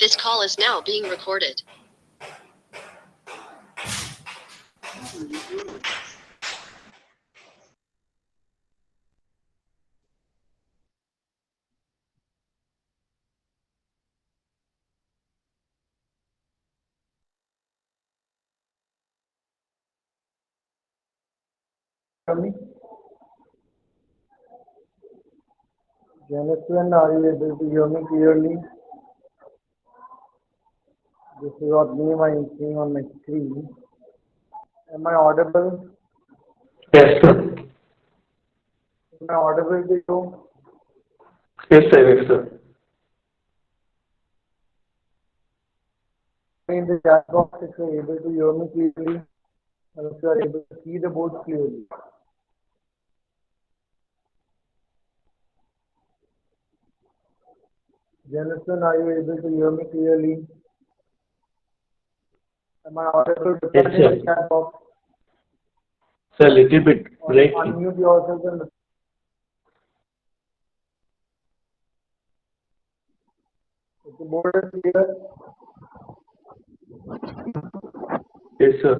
This call is now being recorded. Jonathan, are you able to hear me clearly? This is what name I am seeing on my screen. Am I audible? Yes, sir. Am I audible to you? Yes, sir. Yes, sir. In the chat box, if you are able to hear me clearly, and if you are able to see the board clearly. Jonathan, are you able to hear me clearly? Am I audible to Yes, in sir. the chat box? Sir, little bit Or breaking. unmute yourself and if the board is clear. Yes, sir.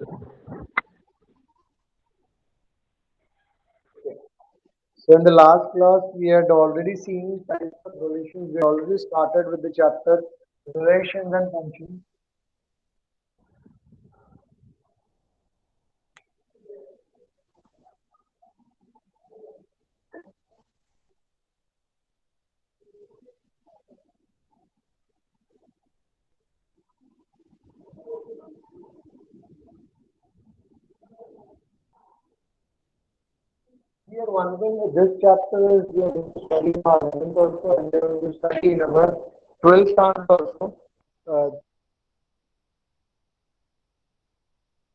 So in the last class, we had already seen types of relations. We already started with the chapter relations and functions. Here, one thing, this chapter is we are going to study in our 11th also, and we are going to study in our 12th standard also.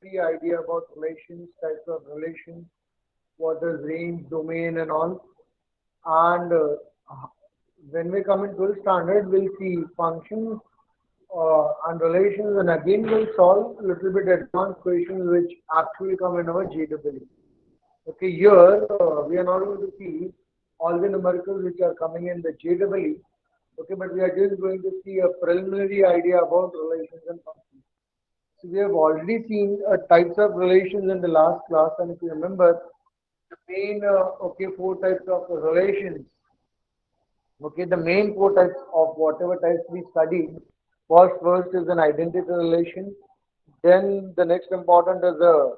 The idea about relations, types of relations, what is range, domain, and all. And when we come in 12th standard, we'll see functions and relations, and again we'll solve a little bit advanced questions which actually come in our GWE. Okay, here we are not going to see all the numericals which are coming in the JEE. Okay, but we are just going to see a preliminary idea about relations and functions. So we have already seen types of relations in the last class, and if you remember, the main four types of relations. Okay, the main four types of whatever types we studied was first is an identity relation, then the next important is a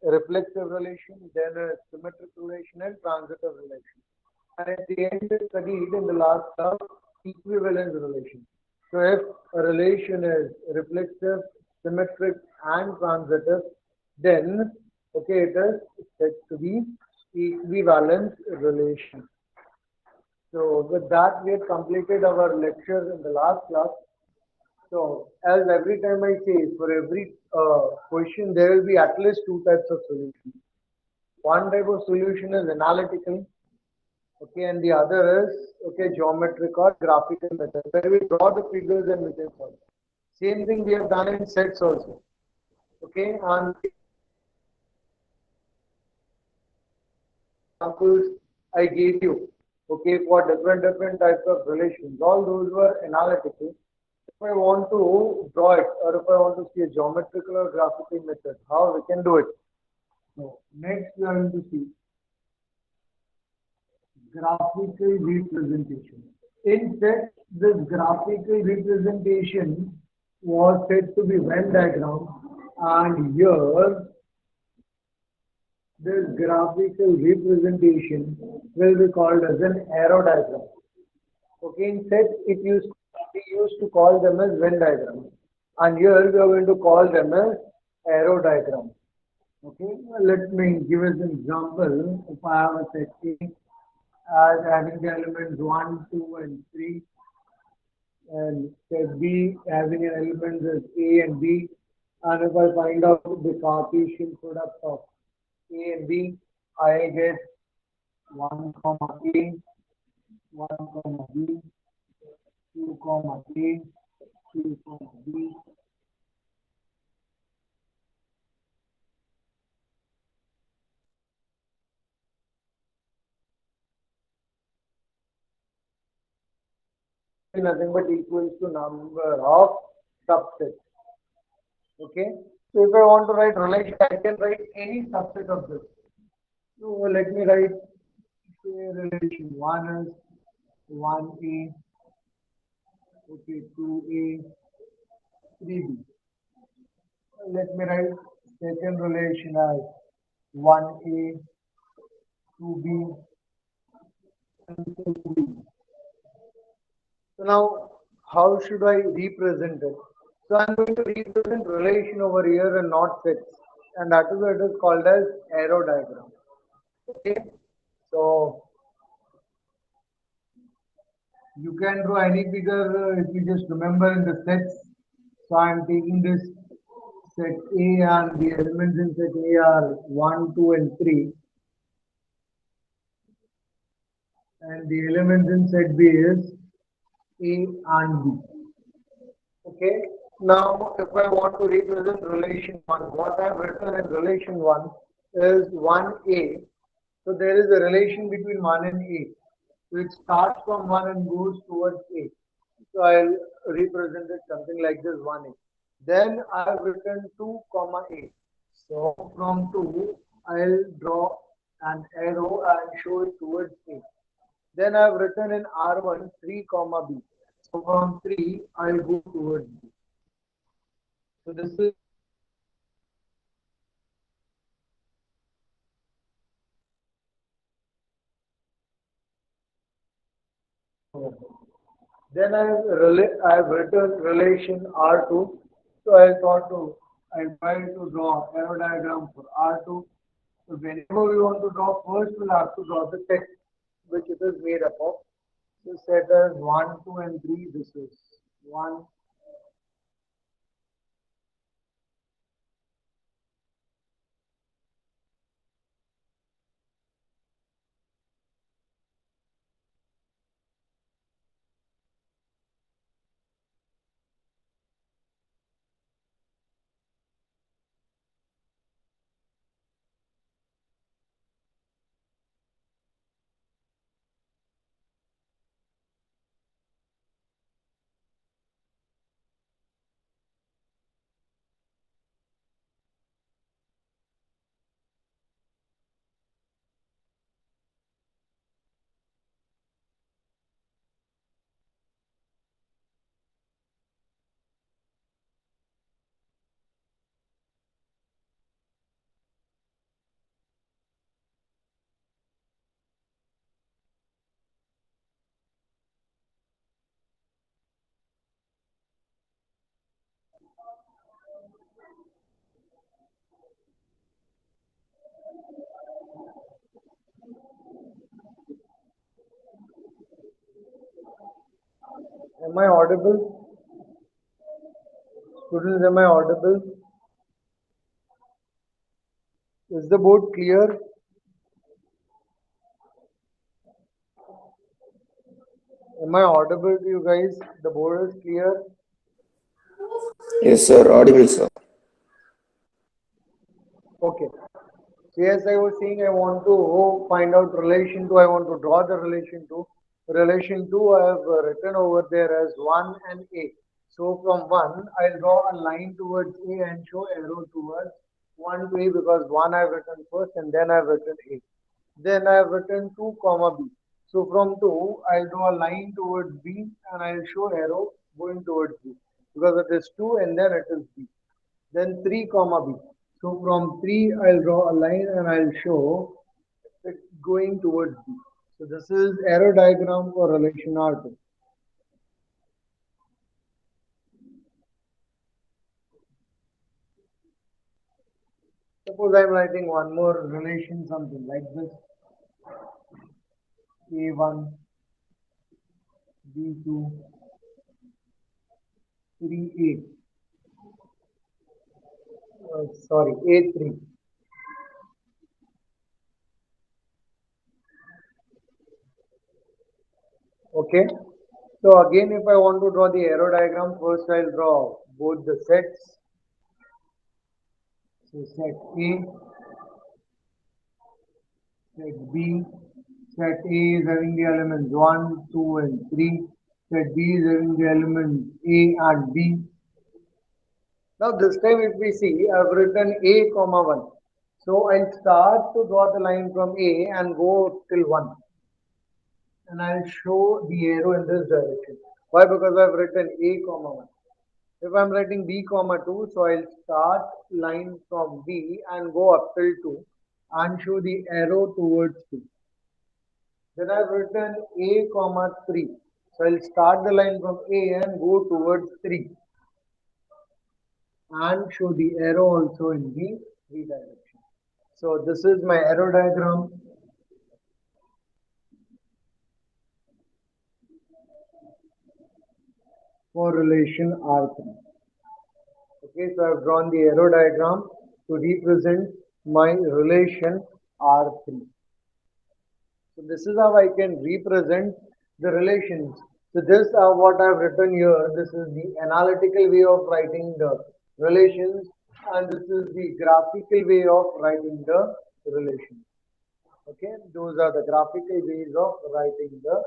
reflexive relation, then a symmetric relation and transitive relation. And at the end we studied in the last class equivalence relation. So if a relation is reflexive, symmetric and transitive, then it is said to be equivalence relation. So with that, we have completed our lecture in the last class. So as every time I say, for every question, there will be at least two types of solutions. One type of solution is analytical, and the other is geometric or graphical method, where we draw the figures and we can solve. Same thing we have done in sets also. And examples I gave you, for different types of relations. All those were analytical. If I want to draw it, or if I want to see a geometrical or graphical method, how we can do it? So next we are going to see graphical representation. In set, this graphical representation was said to be Venn diagram, and here this graphical representation will be called as an arrow diagram. In set, we used to call them as Venn diagram, and here we are going to call them as arrow diagram. Let me give us an example. If I have a set A as having the elements 1, 2, and 3, and set B having an elements as A and B, and if I find out the Cartesian product of A and B, I get 1 comma A, 1 comma B, 2 comma A, 2 comma B. nothing but equals to number of subsets. Okay. So if I want to write relation, I can write any subset of this. So let me write say relation 1 is 1A, okay, 2A, 3B. Let me write second relation as 1A, 2B, and 2B. So now, how should I represent it? So I'm going to represent relation over here and not sets, and that is what it is called as arrow diagram. Okay, so you can draw any figure if you just remember in the sets. So I'm taking this set A and the elements in set A are 1, 2, and 3, and the elements in set B is A and B. Okay. Now, if I want to represent relation 1, what I have written in relation 1 is 1A. So there is a relation between 1 and A. So it starts from 1 and goes towards A. So I'll represent it something like this 1A. Then I have written 2 comma A. So from 2, I'll draw an arrow and show it towards A. Then I have written in R1 3 comma B. So from 3, I'll go towards B. So this is then I've written relation R2. So I thought to I try to draw arrow diagram for R2. So whenever we want to draw, first we'll have to draw the text which it is made up of. So set as 1, 2, and 3. This is 1. Am I audible? Students, am I audible? Is the board clear? Am I audible to you guys? The board is clear? Yes, sir. Audible, sir. Okay. So yes, I was saying I want to find out relation to, I want to draw the relation to. Relation to I have written over there as 1 and A. So from 1, I'll draw a line towards A and show arrow towards 1 to A because 1 I've written first and then I've written A. Then I've written 2 comma B. So from 2, I'll draw a line towards B and I'll show arrow going towards B because it is 2 and then it is B. Then 3 comma B. So from 3 I'll draw a line and I'll show it going towards B. So this is arrow diagram for relation R2. Suppose I'm writing one more relation something like this. A1, B2, 3A. Sorry, A3. Okay. So again, if I want to draw the arrow diagram, first I'll draw both the sets. So set A, set B. Set A is having the elements 1, 2, and 3. Set B is having the elements A and B. Now this time if we see, I have written A comma 1. So I'll start to draw the line from A and go till 1. And I'll show the arrow in this direction. Why? Because I've written A comma 1. If I'm writing B comma 2, so I'll start line from B and go up till 2 and show the arrow towards 2. Then I've written A comma 3. So I'll start the line from A and go towards 3 and show the arrow also in the 3 direction. So this is my arrow diagram for relation R3. Okay, so I've drawn the arrow diagram to represent my relation R3. So this is how I can represent the relations. So this what I've written here. This is the analytical way of writing the relations, and this is the graphical way of writing the relations. Okay, those are the graphical ways of writing the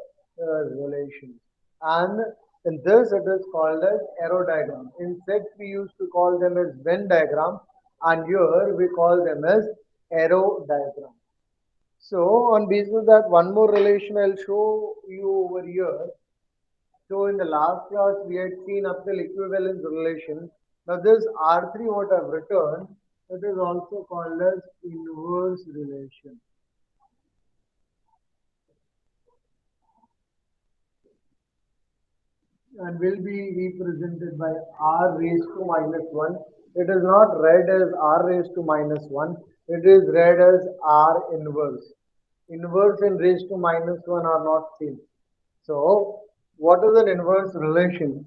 relations. And in this, it is called as arrow diagram. In sets, we used to call them as Venn diagram, and here we call them as arrow diagram. So on basis of that, one more relation I'll show you over here. So in the last class, we had seen up till equivalence relation. Now this R3 what I've written, it is also called as inverse relation. And will be represented by r raised to minus 1. It is not read as r raised to minus 1. It is read as r inverse. Inverse and raised to minus 1 are not same. So, what is an inverse relation?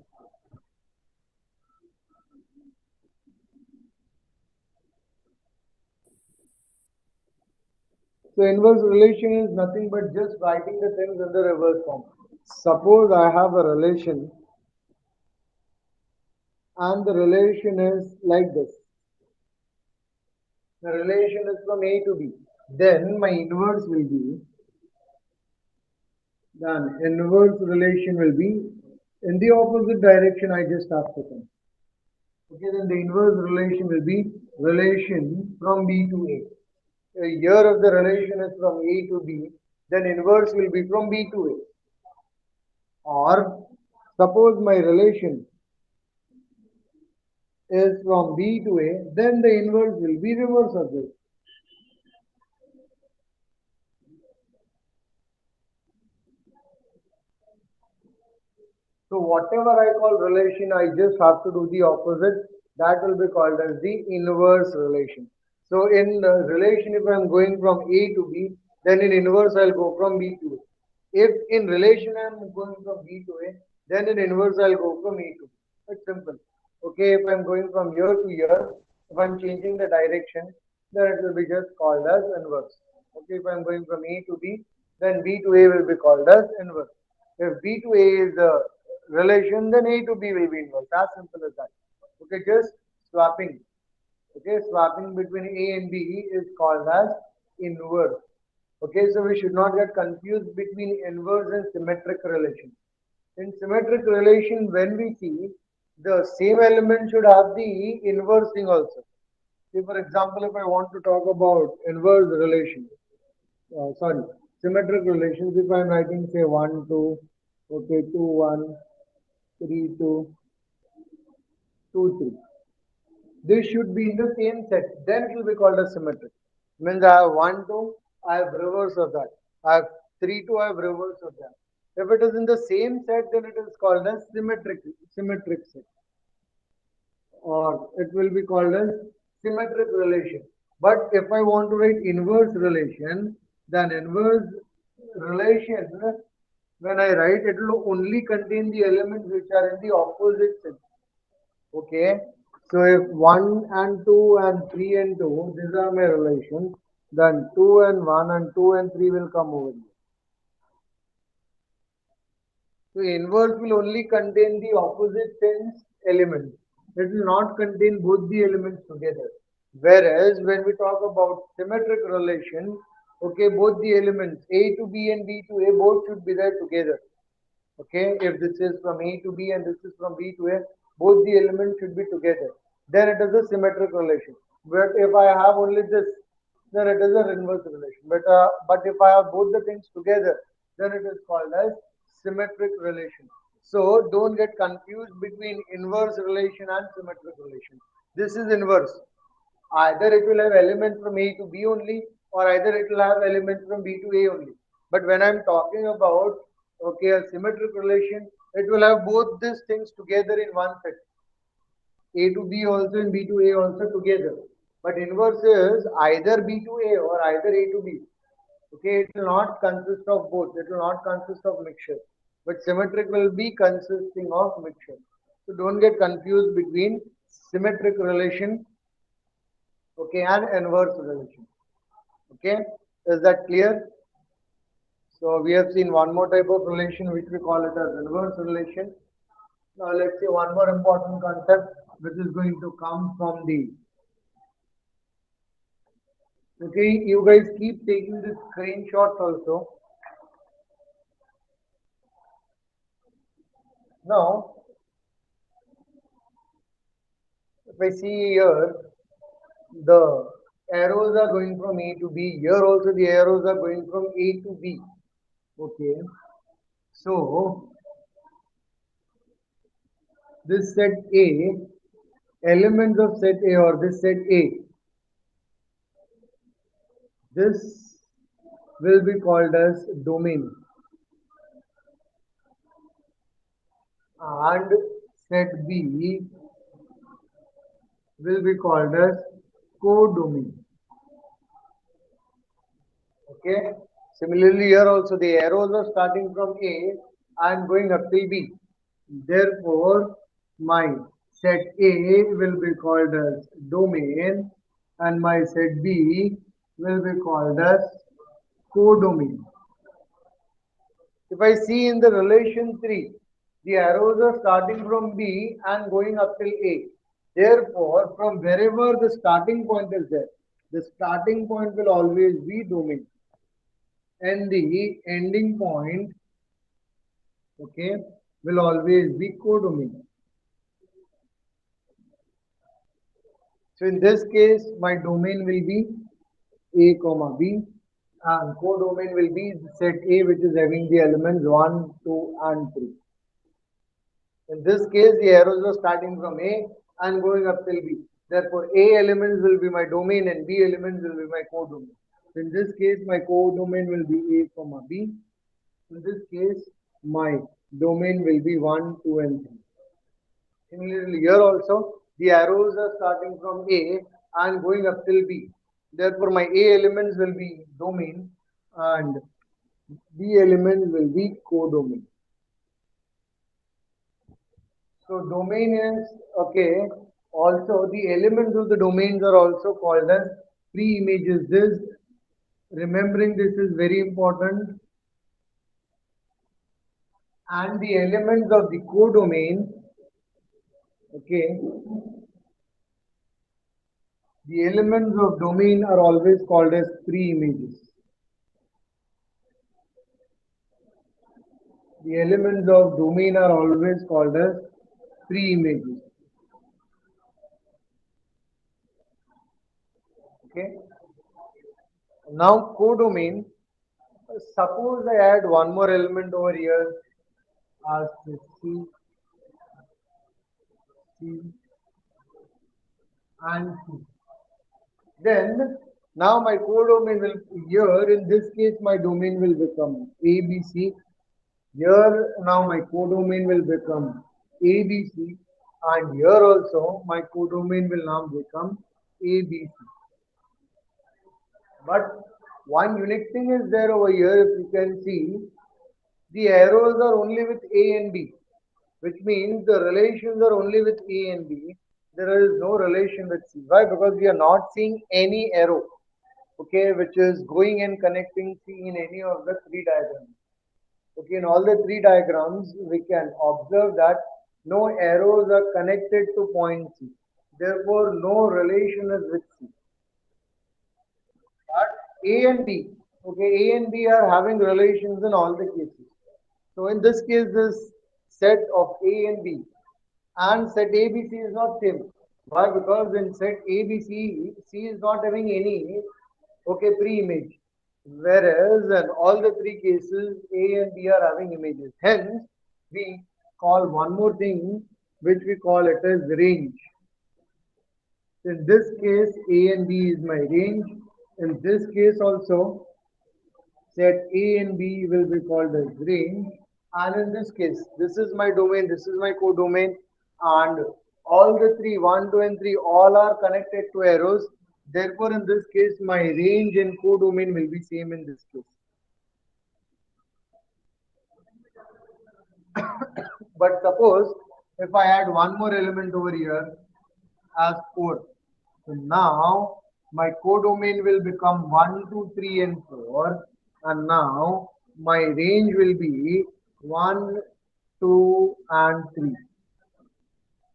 So, inverse relation is nothing but just writing the things in the reverse form. Suppose I have a relation and the relation is like this. The relation is from A to B. Then my inverse will be, then inverse relation will be in the opposite direction I just have to come. Okay, then the inverse relation will be relation from B to A. Here if the relation is from A to B, then inverse will be from B to A. Or suppose my relation is from B to A, then the inverse will be reverse of this. So whatever I call relation, I just have to do the opposite. That will be called as the inverse relation. So in the relation, if I am going from A to B, then in inverse I'll go from B to A. If in relation I am going from B to A, then in inverse I'll go from A to B. It's simple. Okay, if I'm going from here to here, if I'm changing the direction, then it will be just called as inverse. Okay, if I'm going from A to B, then B to A will be called as inverse. If B to A is the relation, then A to B will be inverse. As simple as that. Okay, just swapping. Okay, swapping between A and B is called as inverse. Okay, so we should not get confused between inverse and symmetric relation. In symmetric relation, when we see the same element should have the inverse thing also. See, for example, if I want to talk about inverse relation, sorry, symmetric relations, if I'm writing say 1, 2, okay, 2, 1, 3, 2, 2, 3. This should be in the same set. Then it will be called as symmetric. Means I have 1, 2, I have reverse of that. I have 3, 2, I have reverse of that. If it is in the same set, then it is called as symmetric set. Or it will be called as symmetric relation. But if I want to write inverse relation, then inverse relation, when I write, it will only contain the elements which are in the opposite set. Okay, so if 1 and 2 and 3 and 2, these are my relations, then 2 and 1 and 2 and 3 will come over here. So inverse will only contain the opposite sense elements. It will not contain both the elements together. Whereas when we talk about symmetric relation, okay, both the elements A to B and B to A both should be there together. Okay, if this is from A to B and this is from B to A, both the elements should be together. Then it is a symmetric relation. But if I have only this, then it is an inverse relation. But if I have both the things together, then it is called as symmetric relation. So don't get confused between inverse relation and symmetric relation. This is inverse. Either it will have elements from A to B only, or either it will have elements from B to A only. But when I'm talking about a symmetric relation, it will have both these things together in one set. A to B also and B to A also together. But inverse is either B to A or either A to B. Okay, it will not consist of both. It will not consist of mixture. But symmetric will be consisting of mixture. So don't get confused between symmetric relation, okay, and inverse relation. Okay, is that clear? So we have seen one more type of relation which we call it as inverse relation. Now let's see one more important concept which is going to come from the. Okay, you guys keep taking the screenshots also. Now, if I see here, the arrows are going from A to B. Here also the arrows are going from A to B. Okay, so this set A, elements of set A or this set A, this will be called as domain, and set B will be called as codomain. Okay. Similarly, here also the arrows are starting from A and going up till B. Therefore, my set A will be called as domain and my set B will be called as codomain. If I see in the relation 3, the arrows are starting from B and going up till A. Therefore, from wherever the starting point is there, the starting point will always be domain. And the ending point, okay, will always be codomain. So in this case, my domain will be A comma B and codomain will be set A which is having the elements 1, 2 and 3. In this case, the arrows are starting from A and going up till B. Therefore, A elements will be my domain and B elements will be my codomain. So in this case, my codomain will be A comma B. In this case, my domain will be 1, 2 and 3. Similarly, here also, the arrows are starting from A and going up till B. Therefore, my A elements will be domain and B elements will be codomain. So domain is okay. Also, the elements of the domains are also called as pre-images. This remembering this is very important. And the elements of the codomain, okay, the elements of domain are always called as pre-images. The elements of domain are always called as pre-images. Okay. Now codomain. Suppose I add one more element over here as C, C, and C. Then now my codomain will here in this case my domain will become ABC. Here now my codomain will become ABC, and here also my codomain will now become ABC. But one unique thing is there over here, if you can see, the arrows are only with A and B, which means the relations are only with A and B. There is no relation with C. Why? Because we are not seeing any arrow, okay, which is going and connecting C in any of the three diagrams. Okay, in all the three diagrams, we can observe that no arrows are connected to point C. Therefore, no relation is with C. But A and B, okay, A and B are having relations in all the cases. So in this case, this set of A and B and set ABC is not same. Why? Because in set ABC, C is not having any pre-image, whereas in all the three cases, A and B are having images. Hence, we call one more thing which we call it as range. In this case, A and B is my range. In this case also, set A and B will be called as range. And in this case, this is my domain, this is my codomain, and all the three, 1, 2, and 3, all are connected to arrows. Therefore, in this case, my range and codomain will be same in this case. But suppose if I add one more element over here as 4, so now my codomain will become 1, 2, 3, and 4, and now my range will be 1, 2, and 3.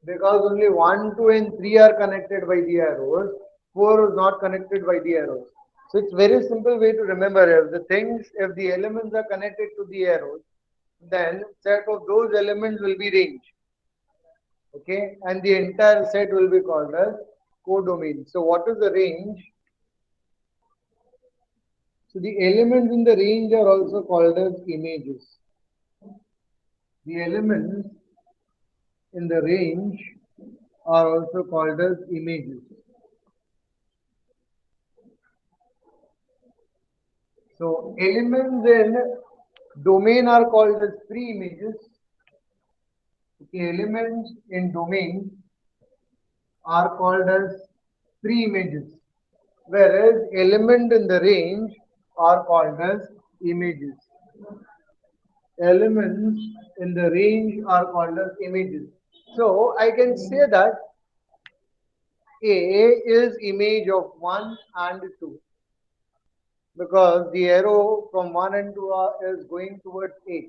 Because only 1, 2, and 3 are connected by the arrows, 4 is not connected by the arrows. So it's very simple way to remember if the elements are connected to the arrows, then set of those elements will be range. Okay, and the entire set will be called as codomain. So what is the range? So the elements in the range are also called as images. The elements in the range are also called as images. So elements in domain are called as pre-images. Okay, elements in domain are called as pre-images, whereas element in the range are called as images. Elements in the range are called as images. So I can say that A is image of 1 and 2 because the arrow from 1 and 2 is going towards A.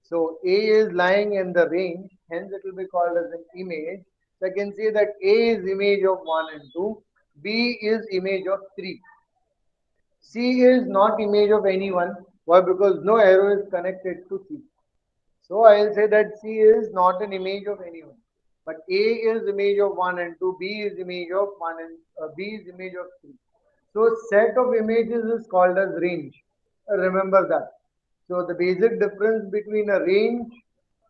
So A is lying in the range, hence it will be called as an image. So I can say that A is image of 1 and 2, B is image of 3. C is not image of anyone. Why? Because no arrow is connected to C. So I'll say that C is not an image of anyone. But A is image of 1 and 2, B is image of 1 and B is image of 3. So set of images is called as range. Remember that. So the basic difference between a range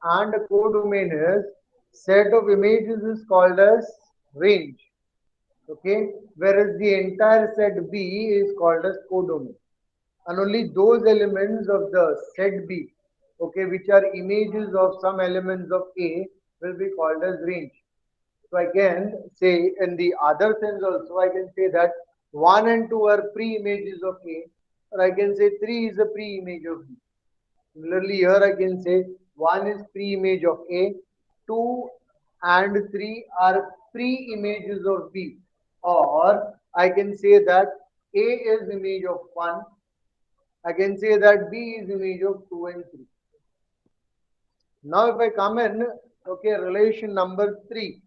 and a codomain is set of images is called as range. Okay, whereas the entire set B is called as codomain. And only those elements of the set B, okay, which are images of some elements of A, will be called as range. So I can say in the other sense also, I can say that 1 and 2 are pre-images of A, or I can say 3 is a pre-image of B. Similarly, here I can say 1 is pre-image of A, 2 and 3 are pre-images of B, or I can say that A is image of 1, I can say that B is image of 2 and 3. Now if I come in, okay, relation number 3.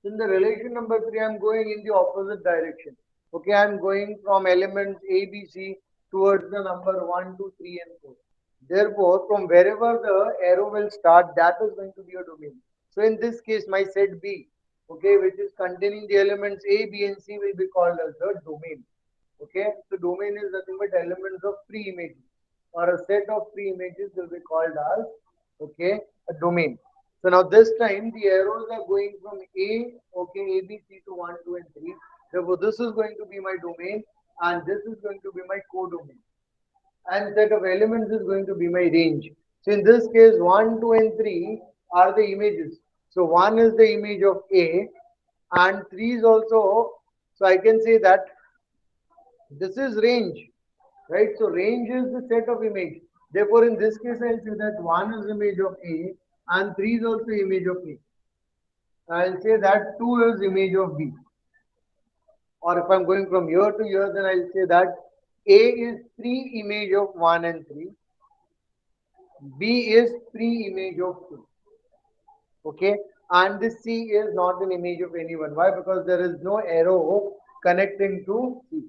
In the relation number 3, I am going in the opposite direction. Okay, I am going from elements A, B, C towards the number 1, 2, 3 and 4. Therefore, from wherever the arrow will start, that is going to be a domain. So in this case, my set B, okay, which is containing the elements A, B and C will be called as the domain. Okay, so domain is nothing but elements of pre-images or a set of pre-images will be called as, okay, a domain. So now this time the arrows are going from A, okay, A, B, C to 1, 2 and 3. Therefore this is going to be my domain and this is going to be my codomain. And set of elements is going to be my range. So in this case 1, 2 and 3 are the images. So 1 is the image of A and 3 is also, so I can say that this is range, right? So range is the set of image. Therefore, in this case, I'll say that 1 is image of A and 3 is also image of A. I'll say that 2 is image of B. Or if I'm going from here to here, then I'll say that A is pre-image of 1 and 3. B is pre-image of 2. Okay, and this C is not an image of anyone. Why? Because there is no arrow connecting to C.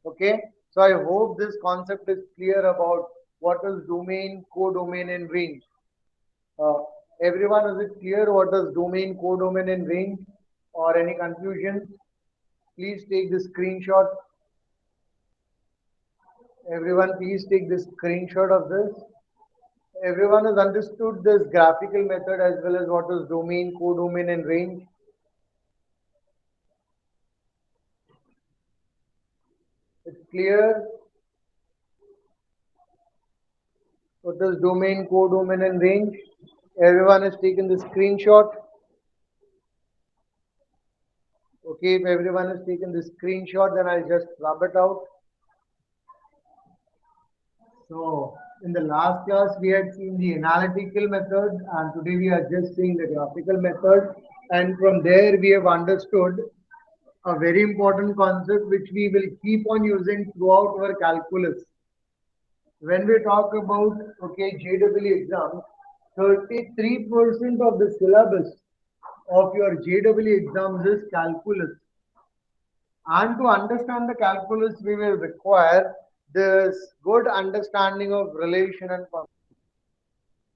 Okay, so I hope this concept is clear about what is domain, codomain, and range. Uh, Everyone, is it clear what is domain, codomain, and range, or any confusion? Please take the screenshot. Everyone, please take the screenshot of this. Everyone has understood this graphical method as well as what is domain, codomain, and range. It's clear what is domain, codomain, and range. Everyone has taken the screenshot. Okay, if everyone has taken the screenshot, then I'll just rub it out. So, in the last class, we had seen the analytical method, and today we are just seeing the graphical method. And from there, we have understood a very important concept which we will keep on using throughout our calculus. When we talk about JEE exam, 33% of the syllabus of your JEE exams is calculus. And to understand the calculus, we will require this good understanding of relation and function.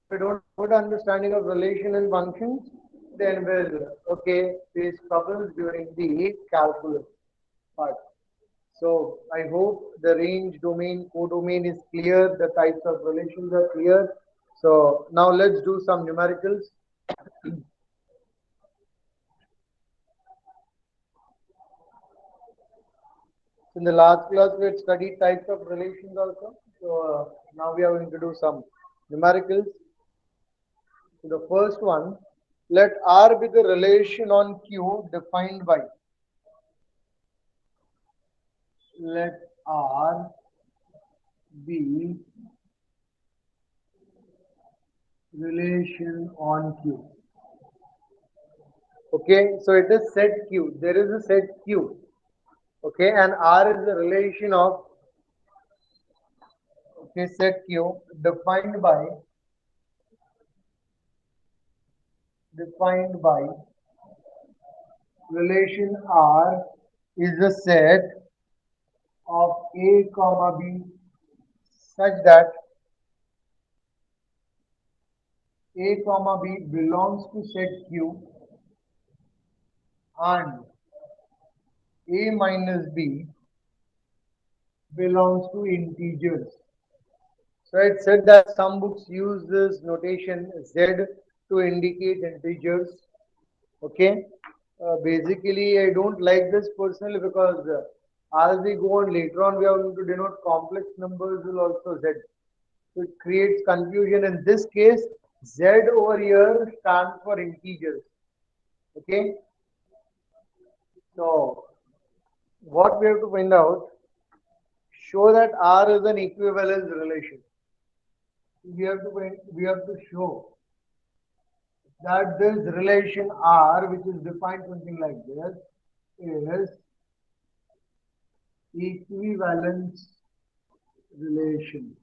If we don't have good understanding of relation and functions, then we'll face troubles during the calculus part. So I hope the range, domain, codomain is clear, the types of relations are clear. So now let's do some numericals. In the last class, we had studied types of relations also. So now we are going to do some numericals. So the first one, let R be the relation on Q defined by. Let R be relation on Q. Okay, so it is set Q. There is a set Q. Okay, and R is the relation of set Q defined by relation R is the set of A comma B such that A comma B belongs to set Q and A minus B belongs to integers. So it said that some books use this notation Z to indicate integers. Okay. Basically, I don't like this personally because as we go on later on, we are going to denote complex numbers will also Z. So it creates confusion. In this case, Z over here stands for integers. Okay. So what we have to find out, show that R is an equivalence relation. We have to show that this relation R, which is defined something like this, is equivalence relation.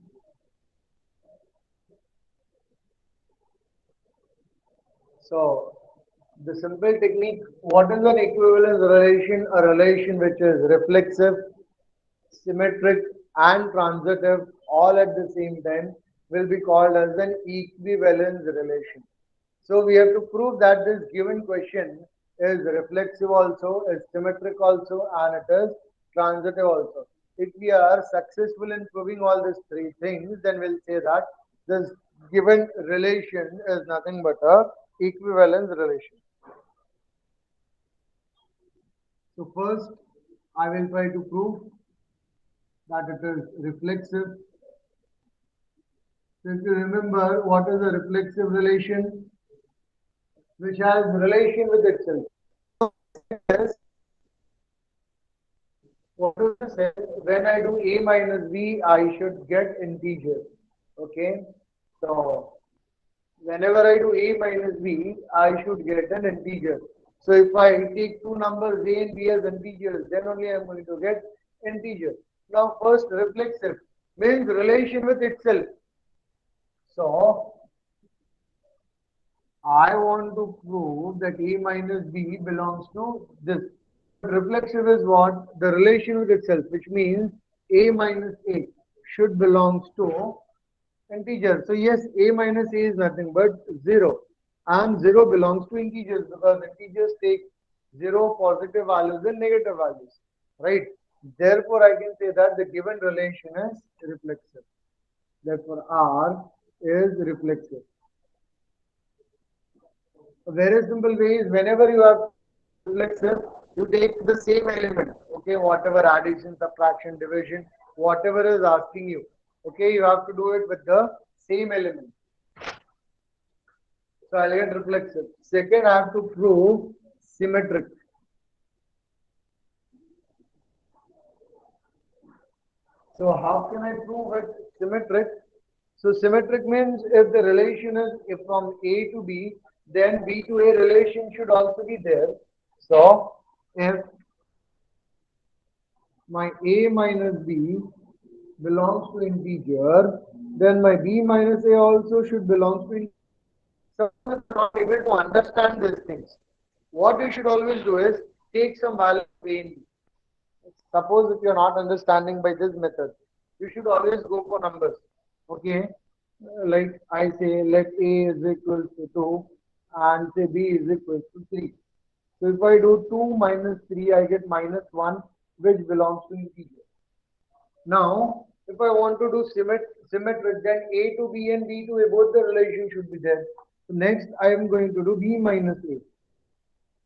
So the simple technique, what is an equivalence relation? A relation which is reflexive, symmetric, and transitive all at the same time will be called as an equivalence relation. So we have to prove that this given question is reflexive also, is symmetric also, and it is transitive also. If we are successful in proving all these three things, then we'll say that this given relation is nothing but a equivalence relation. So first, I will try to prove that it is reflexive. So if you remember, what is a reflexive relation? Which has relation with itself. What do I say? When I do A minus B, I should get integer. Okay. So whenever I do A minus B, I should get an integer. So if I take two numbers A and B as integers, then only I am going to get integer. Now first, reflexive means relation with itself. So I want to prove that A minus B belongs to this. Reflexive is what? The relation with itself, which means A minus A should belongs to Integer. So yes, a minus a is nothing but 0. And 0 belongs to integers because integers take 0 positive values and negative values. Right? Therefore, I can say that the given relation is reflexive. Therefore, R is reflexive. A very simple way is whenever you have reflexive, you take the same element. Okay, whatever addition, subtraction, division, whatever is asking you. Okay, you have to do it with the same element. So I'll get reflexive. Second, I have to prove symmetric. So how can I prove it symmetric? So symmetric means if the relation is if from A to B, then B to A relation should also be there. So if my A minus B belongs to integer, then my B minus A also should belong to integer. Suppose you're not able to understand these things. What you should always do is take some value of A and B. Suppose if you're not understanding by this method, you should always go for numbers. Okay, like I say, let A is equal to 2 and say B is equal to 3. So if I do 2 minus 3, I get minus 1, which belongs to integer. Now, if I want to do symmetric, then A to B and B to A, both the relation should be there. So next, I am going to do B minus A.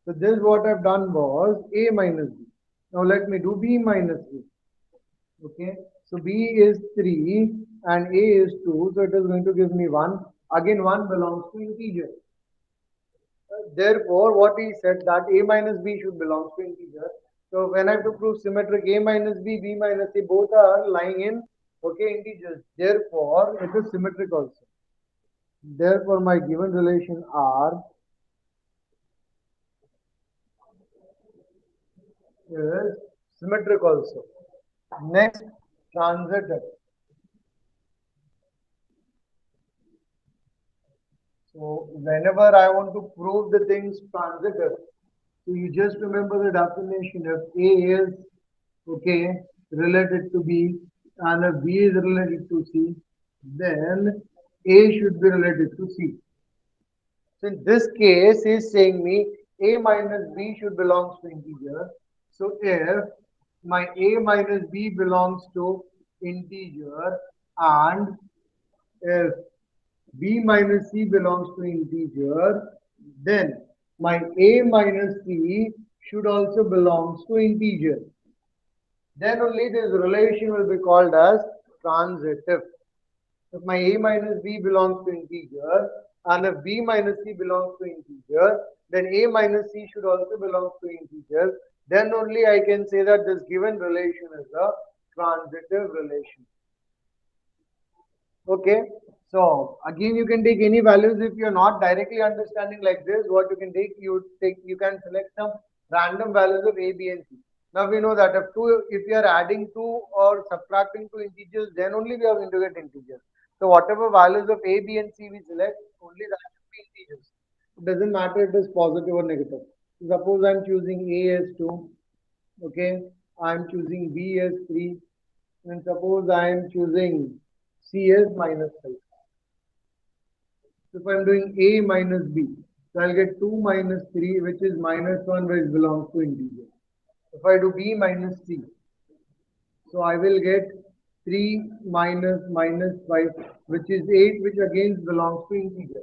So this what I've done was A minus B. Now let me do B minus A. Okay, so B is 3 and A is 2, so it is going to give me 1. Again, 1 belongs to integer. Therefore, what he said that A minus B should belong to integer. So when I have to prove symmetric, A minus B, B minus A, both are lying in integers. Therefore, it is symmetric also. Therefore, my given relation R is symmetric also. Next, transitive. So whenever I want to prove the things transitive, so you just remember the definition. If A is related to B and if B is related to C, then A should be related to C. So in this case, he is saying me A minus B should belongs to integer. So if my A minus B belongs to integer and if B minus C belongs to integer, then my A minus C should also belongs to integer. Then only this relation will be called as transitive. If my A minus B belongs to integer and if B minus C belongs to integer, then A minus C should also belong to integer. Then only I can say that this given relation is a transitive relation. Okay, so again you can take any values if you're not directly understanding like this. What you can take, you can select some random values of A, B, and C. Now we know that if you are adding two or subtracting two integers, then only we are going to get integers. So whatever values of A, B, and C we select, only that should be integers. It doesn't matter if it is positive or negative. Suppose I'm choosing A as 2, okay, I'm choosing B as 3, and suppose I am choosing C as minus 5. So if I'm doing A minus B, so I'll get 2 minus 3, which is minus 1, which belongs to integer. If I do B minus C, so I will get 3 minus minus 5, which is 8, which again belongs to integer.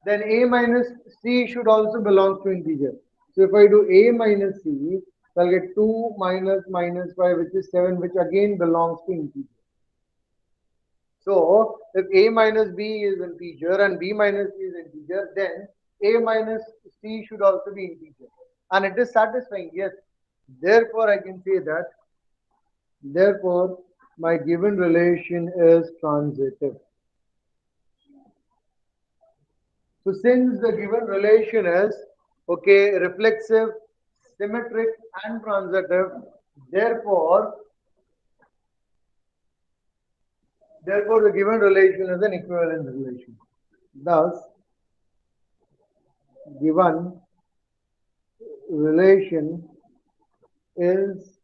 Then A minus C should also belong to integer. So if I do A minus C, so I'll get 2 minus minus 5, which is 7, which again belongs to integer. So if A minus B is integer and B minus C is integer, then A minus C should also be integer. And it is satisfying, yes. Therefore, I can say that, therefore, my given relation is transitive. So since the given relation is reflexive, symmetric, and transitive, therefore the given relation is an equivalence relation. Thus, given relation is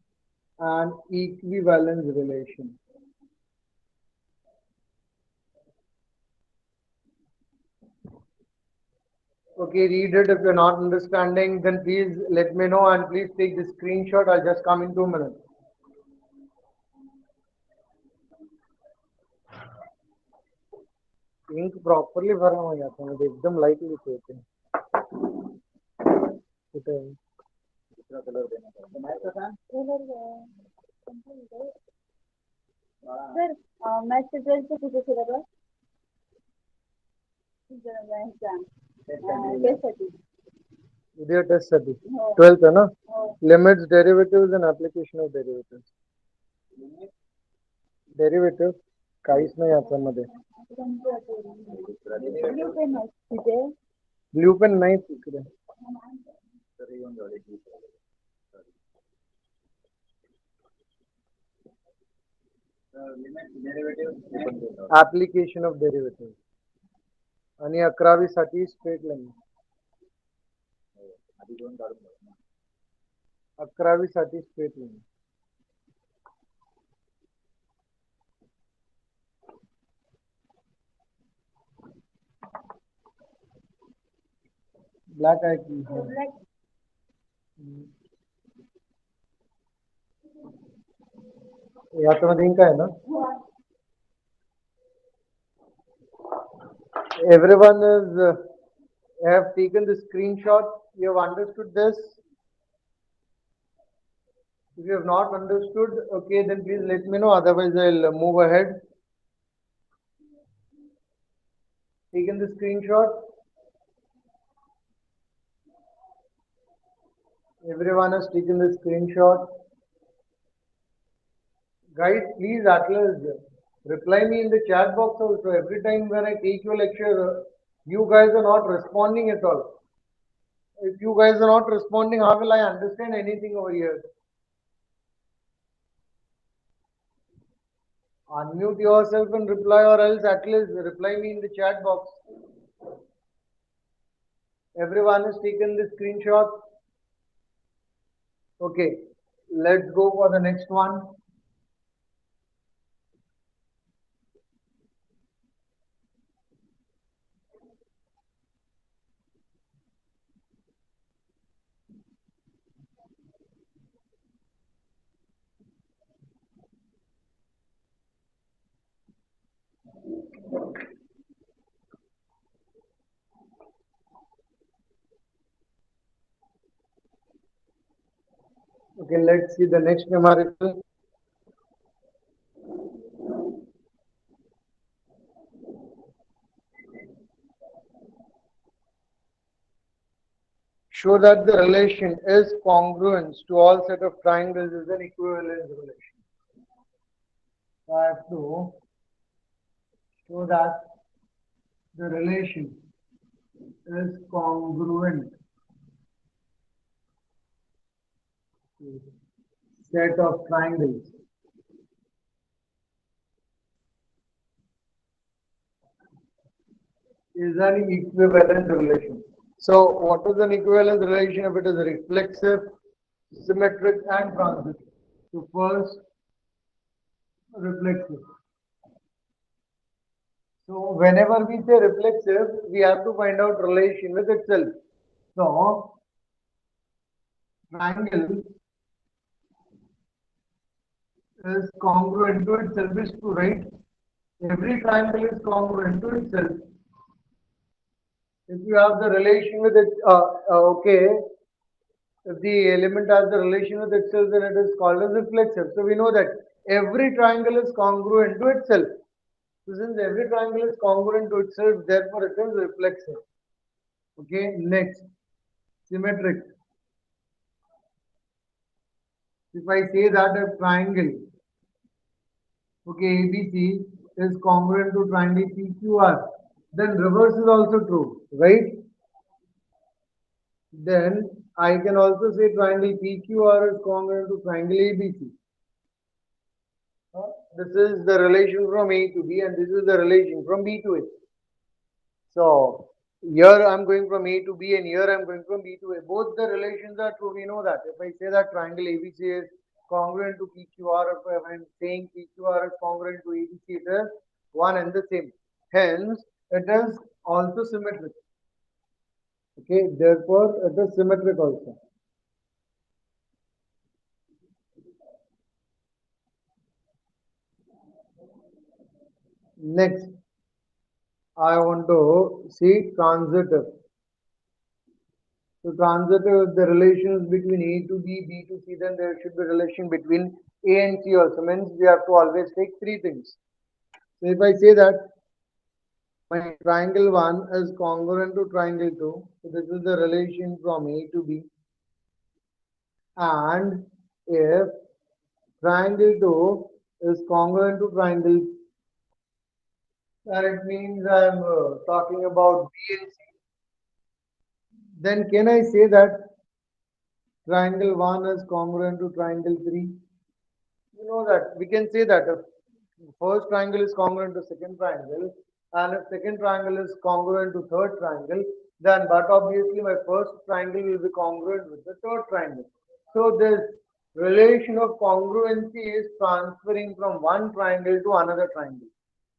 an equivalence relation. Okay, read it. If you're not understanding, then please let me know and please take the screenshot. I'll just come in 2 minutes. Ink properly भरा हो जाता है मुझे एकदम light लिखे होते हैं कुठे आहे? दुसरा कलर देना सर मॅथ्स ट्वेल्थचं कुठे सिलेबस टेस्टसाठी उद्या टेस्ट साठी हो 12th है ना हो limits derivatives and application of derivatives derivative काहीच नाही याच्यामध्ये ब्ल्यू पेन आहे तिथे ब्लू पेन नाही तिकडे ऍप्लिकेशन ऑफ डेरिवेटिव्ह आणि 11वी साठी स्ट्रेट लाईन 11वी साठी स्ट्रेट लाईन ब्लॅक आहे की ब्लॅक याच्यामध्ये इंक आहे ना everyone is have taken the screenshot. You have understood this. If you have not understood, okay, then please let me know. Otherwise, I'll move ahead. Taken the screenshot. Everyone has taken the screenshot. Guys, please at least reply me in the chat box also. Every time when I take your lecture, you guys are not responding at all. If you guys are not responding, how will I understand anything over here? Unmute yourself and reply, or else at least reply me in the chat box. Everyone has taken the screenshot. Okay, let's go for the next one. Okay, let's see the next numerical. Show that the relation is congruent to all set of triangles is an equivalence relation. So I have to show that the relation is congruent to set of triangles. Is an equivalence relation. So what is an equivalence relation if it is reflexive, symmetric and transitive? So first, reflexive. So whenever we say reflexive, we have to find out relation with itself. So triangle is congruent to itself is true, right? Every triangle is congruent to itself. If you have the relation with it, okay, if the element has the relation with itself, then it is called as reflexive. So we know that every triangle is congruent to itself. So since every triangle is congruent to itself, therefore it is reflexive. Okay, next, symmetric. If I say that a triangle, okay, ABC is congruent to triangle PQR, then reverse is also true, right? Then I can also say triangle PQR is congruent to triangle ABC. This is the relation from A to B and this is the relation from B to A. So here I'm going from A to B and here I'm going from B to A. Both the relations are true, we know that. If I say that triangle ABC is congruent to PQR, if I'm saying PQR is congruent to ABC, it is one and the same. Hence, it is also symmetric. Okay, therefore it is symmetric also. Next, I want to see transitive. So transitive is the relations between A to B, B to C, then there should be relation between A and C also. Means we have to always take three things. So if I say that my triangle 1 is congruent to triangle 2, so this is the relation from A to B. And if triangle 2 is congruent to triangle, then it means I am talking about B and C. Then can I say that triangle 1 is congruent to triangle 3? You know that we can say that if first triangle is congruent to second triangle, and if second triangle is congruent to third triangle, then but obviously my first triangle will be congruent with the third triangle. So this relation of congruency is transferring from one triangle to another triangle,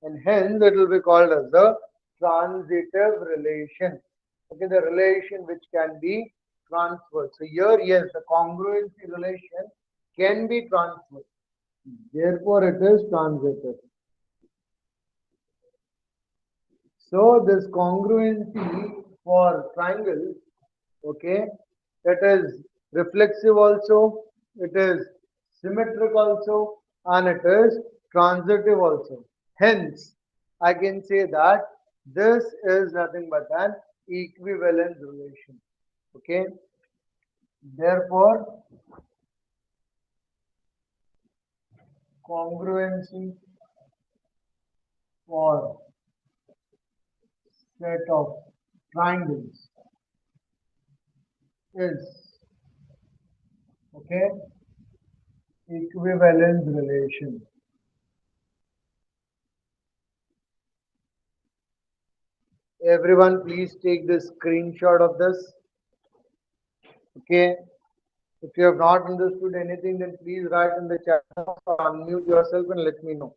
and hence it will be called as the transitive relation. Okay, the relation which can be transferred. So here, yes, the congruency relation can be transferred. Therefore, it is transitive. So, this congruency for triangles, okay, it is reflexive also, it is symmetric also, and it is transitive also. Hence, I can say that this is nothing but an equivalence relation. Okay, therefore, congruency for set of triangles is okay equivalence relation. Everyone please take the screenshot of this. Okay, if you have not understood anything, then please write in the chat box or unmute yourself and let me know.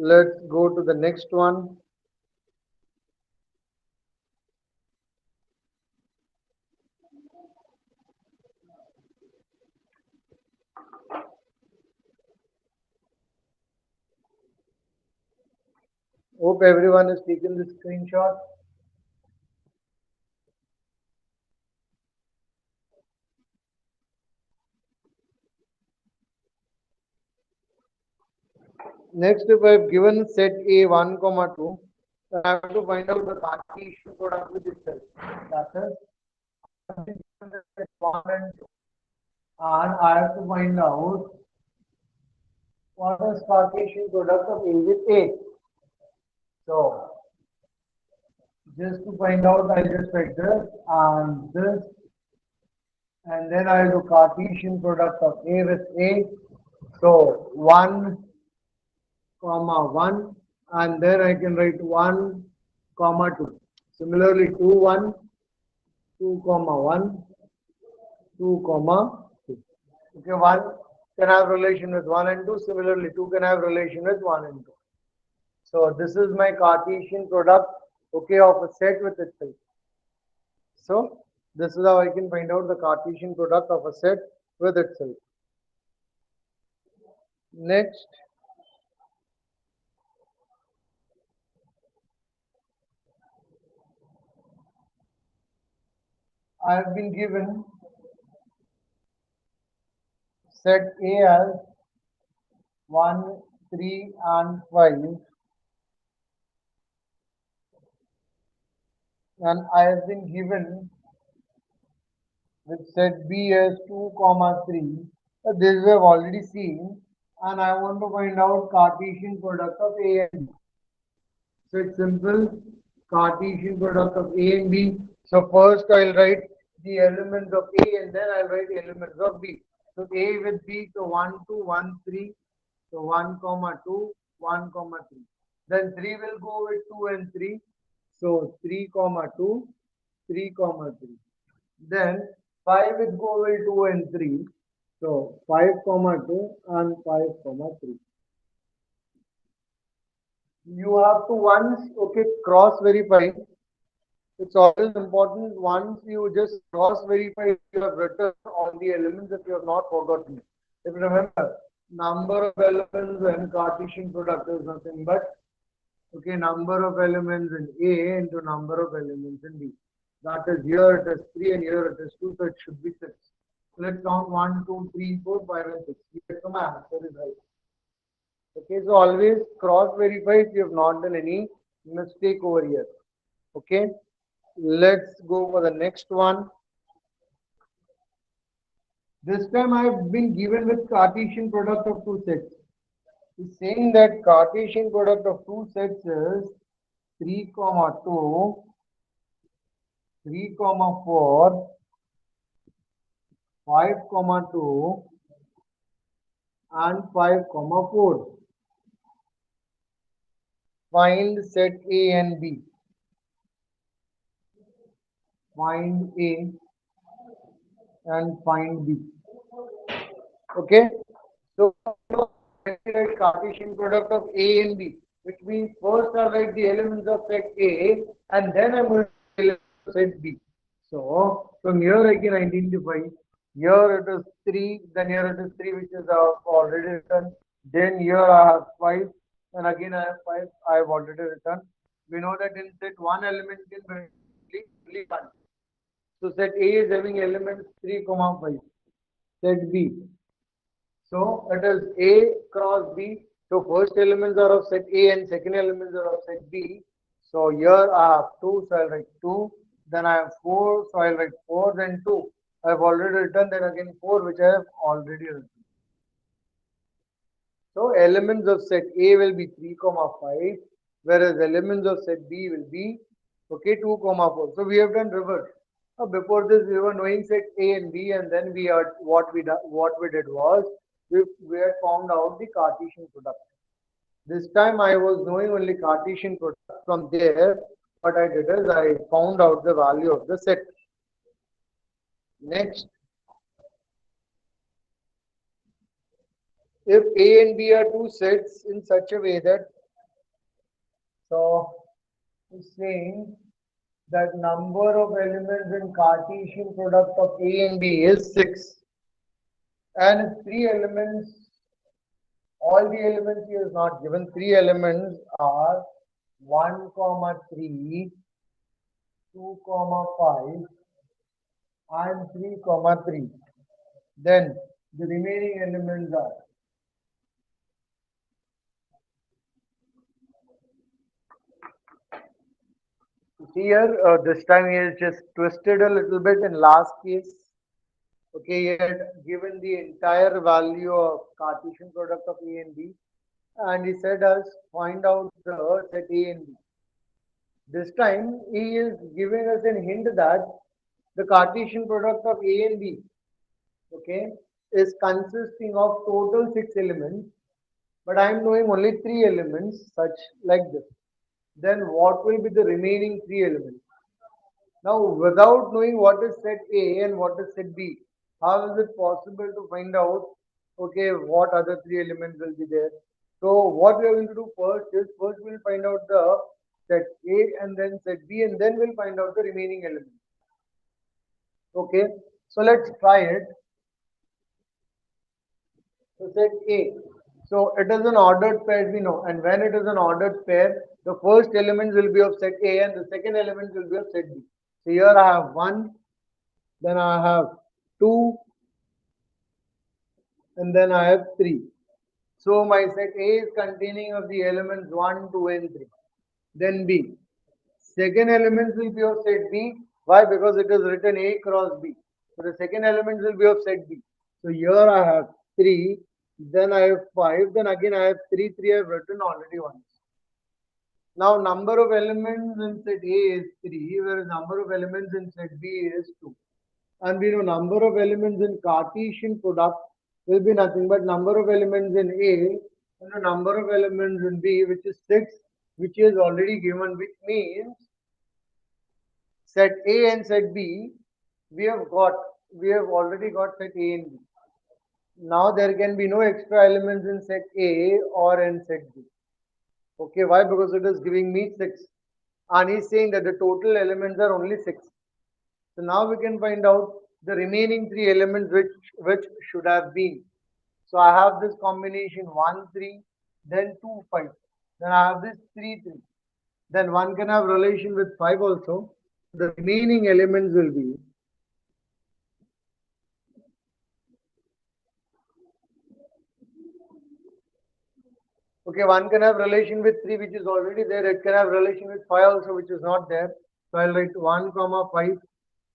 Let's go to the next one. Hope everyone has taken the screenshot. Next, if I have given set A 1, 2, then I have to find out the Cartesian product with itself. That is, I have been given the set 1 and 2, and I have to find out what is Cartesian product of A with A. So, just to find out, I just write this, and then I do Cartesian product of A with A. So, 1, comma 1, and then I can write 1, comma 2. Similarly, 2, 1, 2, comma 1, 2, comma 2. Okay, 1 can have relation with 1 and 2. Similarly, 2 can have relation with 1 and 2. So this is my Cartesian product, okay, of a set with itself. So this is how I can find out the Cartesian product of a set with itself. Next, I have been given set A as 1, 3, and 5, and I have been given with set B as 2, comma 3. This we have already seen, and I want to find out Cartesian product of A and B. So it's simple, Cartesian product of A and B. So first I'll write the elements of A and then I'll write the elements of B. So A with B, so 1, 2, 1, 3. So 1, comma 2, 1, comma 3. Then 3 will go with 2 and 3. So 3, comma 2, 3, comma 3. Then 5 will go with 2 and 3. So 5, comma 2 and 5, comma 3. you have to once, okay, cross verify. It's always important once you just cross verify if you have written all the elements that you have not forgotten. If you remember, number of elements in Cartesian product is nothing but, okay, number of elements in A into number of elements in B. That is, here it is 3 and here it is 2, so it should be 6. Let's count 1, 2, 3, 4, 5 and 6. Yes, so my answer is right. Okay, so always cross verify if you have not done any mistake over here. Okay, let's go for the next one. This time I have been given with Cartesian product of two sets. It's saying that Cartesian product of two sets is 3, 2, 3, 4, 5, 2, and 5, 4. Find set A and B. Find A and find B. Okay, so write Cartesian product of A and B, which means first I write the elements of set A and then I'm going to write the elements of set B. So from here I can identify. Here it is 3, then here it is 3, which is already written. Then here I have 5, and again I have 5, I have already written. We know that in set one element can be only one. So set A is having elements 3, 5. Set B. So it is A cross B. So first elements are of set A and second elements are of set B. So here I have 2, so I'll write 2. Then I have 4, so I'll write 4, then 2. I have already written, then again 4, which I have already written. So elements of set A will be 3, 5, whereas elements of set B will be, okay, 2, 4. So we have done reverse. Before this, we were knowing set A and B, and then we had what we did was we had found out the Cartesian product. This time I was knowing only Cartesian product. From there, what I did is I found out the value of the set. Next, if A and B are two sets in such a way that, so it's saying that number of elements in Cartesian product of A and B is 6. And if 3 elements, all the elements here is not given. 3 elements are 1, 3, 2, 5, and 3, 3. Then the remaining elements are here. This time he has just twisted a little bit in last case. Okay, he had given the entire value of Cartesian product of A and B, and he said us find out the set A and B. This time he is giving us a hint that the Cartesian product of A and B, okay, is consisting of total 6 elements, but I am knowing only 3 elements, such like this. Then what will be the remaining 3 elements? Now, without knowing what is set A and what is set B, how is it possible to find out, okay, what other 3 elements will be there? So, what we are going to do first is, first we'll find out the set A and then set B, and then we'll find out the remaining elements. Okay, so let's try it. So set A. So it is an ordered pair, we know, and when it is an ordered pair, the first elements will be of set A and the second element will be of set B. So here I have 1, then I have 2, and then I have 3. So my set A is containing of the elements 1, 2, and 3. Then B. Second elements will be of set B. Why? Because it is written A cross B. So the second elements will be of set B. So here I have 3, then I have 5, then again I have 3, 3 I have written already once. Now number of elements in set A is 3, whereas number of elements in set B is 2. And we know number of elements in Cartesian product will be nothing but number of elements in A and the number of elements in B, which is 6, which is already given, which means set A and set B, we have already got set A and B. Now there can be no extra elements in set A or in set B. Okay, why? Because it is giving me 6. And he's saying that the total elements are only 6. So now we can find out the remaining 3 elements which should have been. So I have this combination 1, 3, then 2, 5. Then I have this 3, 3. Then one can have relation with 5 also. The remaining elements will be okay, one can have relation with 3 which is already there. It can have relation with 5 also which is not there. So I'll write 1 comma 5.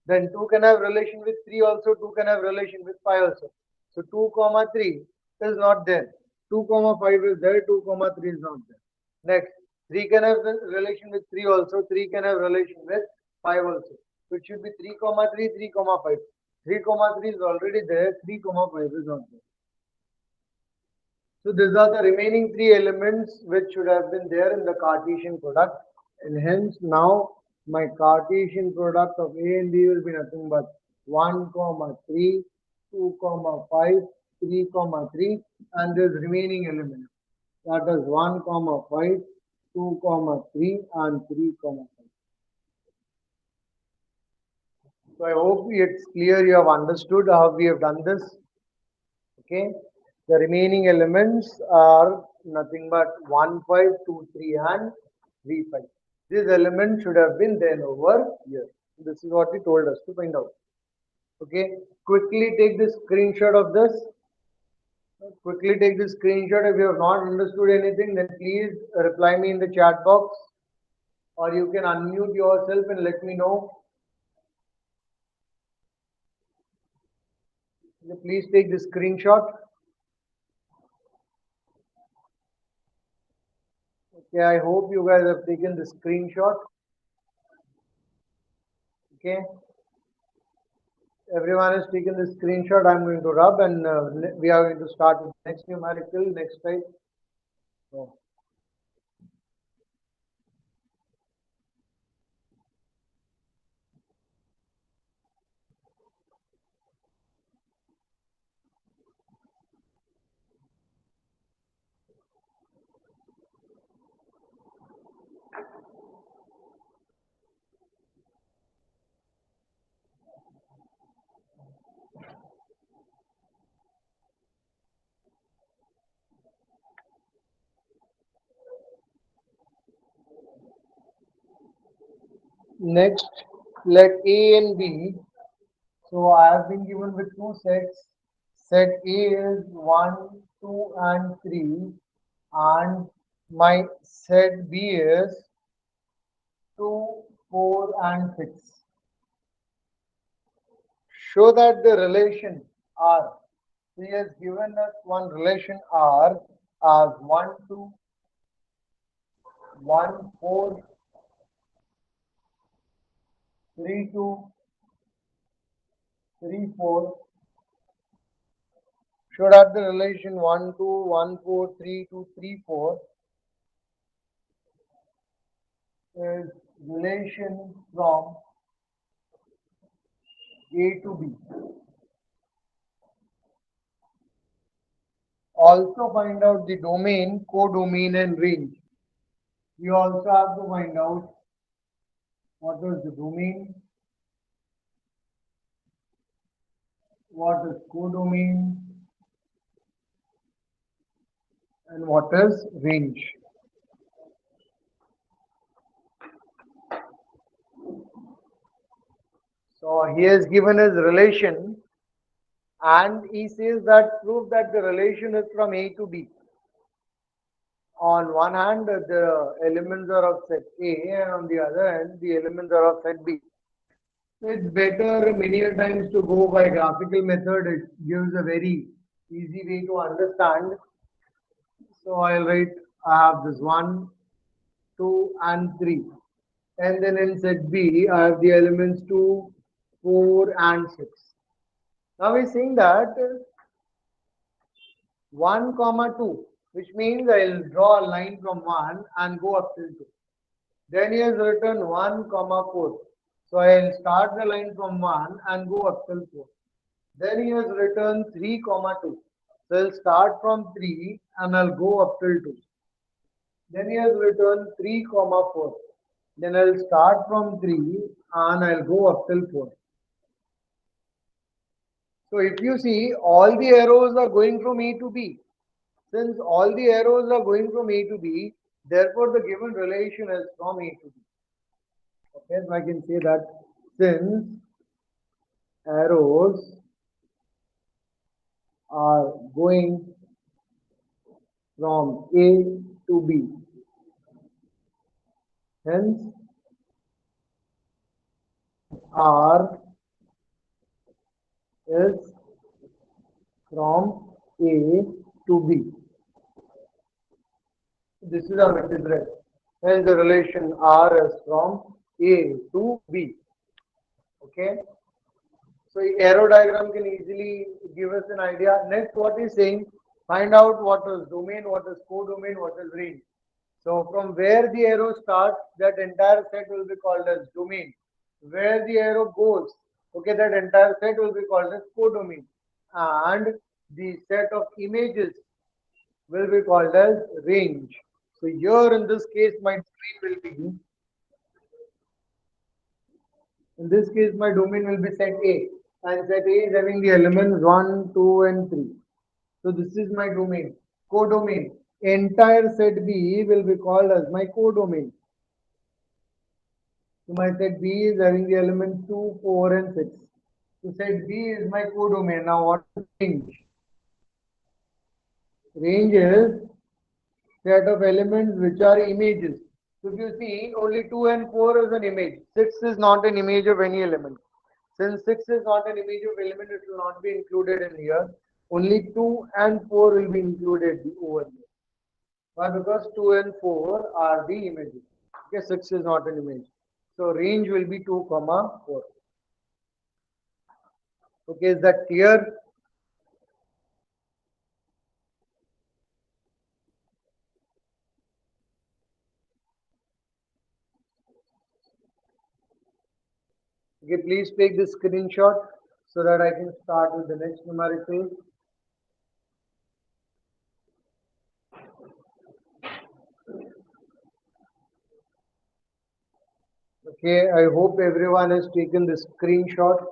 Then 2 can have relation with 3 also. 2 can have relation with 5 also. So 2 comma 3 is not there. 2 comma 5 is there. 2 comma 3 is not there. Next, 3 can have relation with 3 also. 3 can have relation with 5 also. So it should be 3 comma 3, 3 comma 5. 3 comma 3 is already there. 3 comma 5 is not there. So these are the remaining 3 elements which should have been there in the Cartesian product, and hence now my Cartesian product of A and B will be nothing but 1 comma 3, 2 comma 5, 3 comma 3, and this remaining element, that is 1 comma 5, 2 comma 3, and 3 comma 5. So I hope it's clear, you have understood how we have done this. Okay, the remaining elements are nothing but 1, 5, 2, 3, and 3, 5. These elements should have been then over here. This is what he told us to find out. Okay, quickly take the screenshot of this. Quickly take the screenshot. If you have not understood anything, then please reply me in the chat box, or you can unmute yourself and let me know. Please take the screenshot. Okay, I hope you guys have taken the screenshot. Okay, everyone has taken the screenshot. I'm going to rub, and we are going to start with next numerical next type. So, next, let A and B. So I have been given with 2 sets. Set A is 1, 2, and 3, and my set B is 2, 4, and 6. Show that the relation R. So he has given us one relation R as 1, 2, 1, 4, 3, 2, 3, 4. Show that the relation 1, 2, 1, 4, 3, 2, 3, 4 is relation from A to B. Also find out the domain, codomain, and range. You also have to find out what is the domain, what is codomain, and what is range. So he has given his relation, and he says that prove that the relation is from A to B. On one hand, the elements are of set A, and on the other hand, the elements are of set B. So it's better many a times to go by graphical method. It gives a very easy way to understand. So I'll write, I have this 1, 2, and 3. And then in set B, I have the elements 2, 4, and 6. Now we're saying that 1 comma 2, which means I'll draw a line from 1 and go up till 2. Then he has written 1 comma 4. So I'll start the line from 1 and go up till 4. Then he has written 3 comma 2. So I'll start from 3 and I'll go up till 2. Then he has returned 3, comma 4. Then I'll start from 3 and I'll go up till 4. So if you see, all the arrows are going from A to B. Since all the arrows are going from A to B, therefore the given relation is from A to B. Okay, so I can say that since arrows are going from A to B, hence R is from A to B. This is how it is read. Hence the relation R is from A to B. Okay. So arrow diagram can easily give us an idea. Next, what is saying? Find out what is domain, what is codomain, what is range. So from where the arrow starts, that entire set will be called as domain. Where the arrow goes, okay, that entire set will be called as codomain. And the set of images will be called as range. So here in this case, my domain will be, in this case, my domain will be set A. And set A is having the elements 1, 2, and 3. So this is my domain, codomain. Entire set B will be called as my codomain. So my set B is having the elements 2, 4, and 6. So set B is my codomain. Now what is range? Range is set of elements which are images. So if you see, only 2 and 4 is an image. 6 is not an image of any element. Since 6 is not an image of element, it will not be included in here. Only 2 and 4 will be included over here. Why? Because 2 and 4 are the images. Okay, 6 is not an image. So range will be 2, comma 4. Okay, is that clear? Okay, please take the screenshot so that I can start with the next numerical. Okay, I hope everyone has taken the screenshot.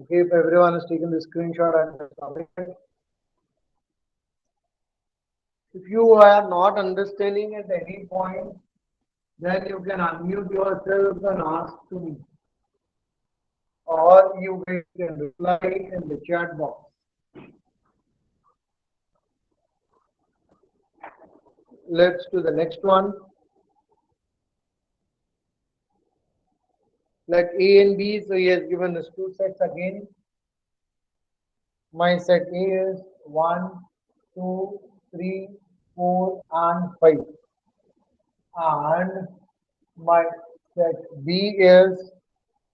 Okay, if everyone has taken the screenshot, I'm stopping it. If you are not understanding at any point, then you can unmute yourself and ask to me. Or you can reply in the chat box. Let's do the next one. Let A and B, so he has given us two sets again. My set A is 1, 2, 3, 4, and 5. And my set B is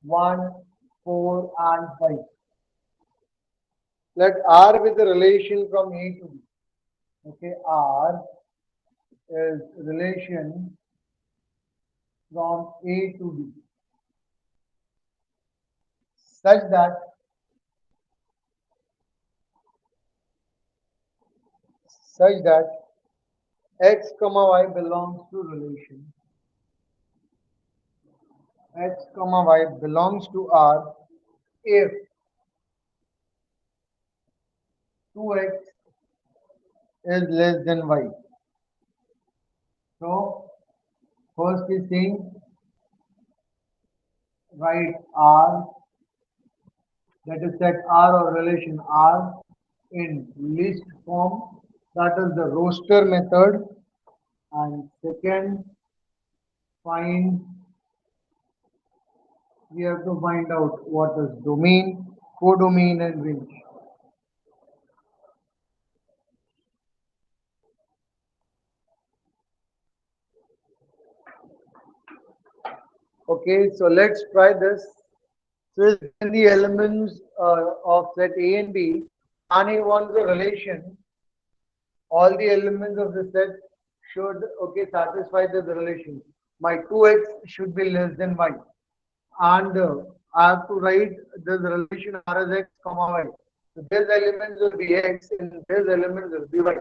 1, 4, and 5. Let R with the relation from A to B. Okay, R is relation from A to B such that x comma y belongs to relation x comma y belongs to R if 2x is less than y. So first is saying write R, that is set R or relation R in list form, that is the roster method. And second, we have to find out what is domain, codomain, and range. Okay, so let's try this. So in the elements of set A and B, and he wants a relation. All the elements of the set should satisfy this relation. My 2x should be less than y, and I have to write this relation R as x comma y. So these elements will be x and these elements will be y.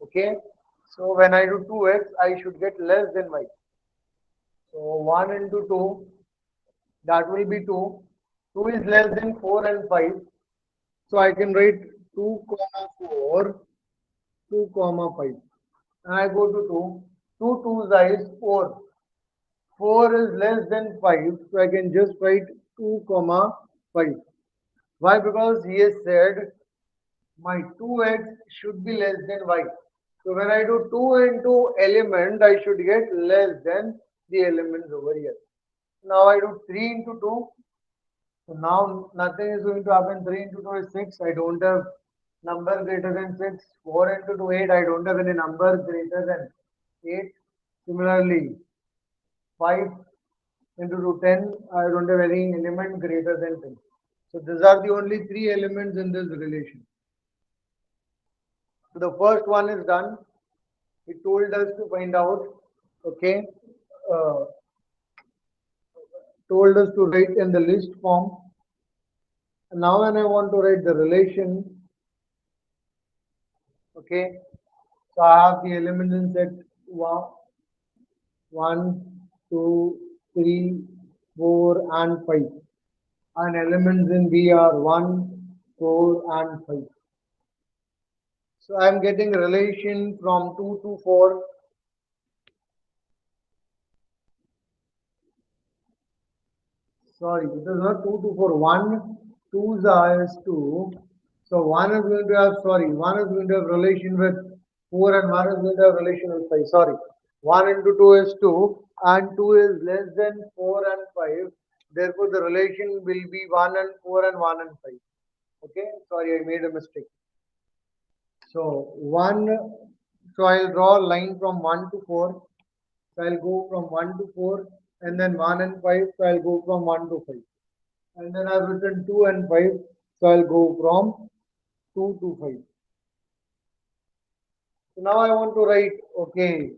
Okay, So when I do 2x, I should get less than y. So 1 into 2, that will be 2. 2 is less than 4 and 5. So I can write 2 comma 4, 2 comma 5. And I go to 2. 2 2's is 4. 4 is less than 5. So I can just write 2 comma 5. Why? Because he has said my 2x should be less than y. So when I do 2 into element, I should get less than the elements over here. Now I do 3 into 2. So now nothing is going to happen. 3 into 2 is 6. I don't have number greater than 6. 4 into 2 8. I don't have any number greater than 8. Similarly, 5 into 2 10. I don't have any element greater than 10. So these are the only 3 elements in this relation. So the first one is done. It told us to find out, okay, told us to write in the list form. And now when I want to write the relation, okay, so I have the elements in set 1, 2, 3, 4 and 5. And elements in B are 1, 4 and 5. So I am getting relation from 2 to 4. Sorry, it is not 2 to 4. 1, 2 is 2. So 1 is going to have, 1 is going to have relation with 4 and 1 is going to have relation with 5. Sorry. 1 into 2 is 2 and 2 is less than 4 and 5. Therefore, the relation will be 1 and 4 and 1 and 5. Okay. Sorry, I made a mistake. So I'll draw a line from 1 to 4. So I'll go from 1 to 4 and then 1 and 5. So I'll go from 1 to 5. And then I've written 2 and 5. So I'll go from 2 to 5. So now I want to write, okay,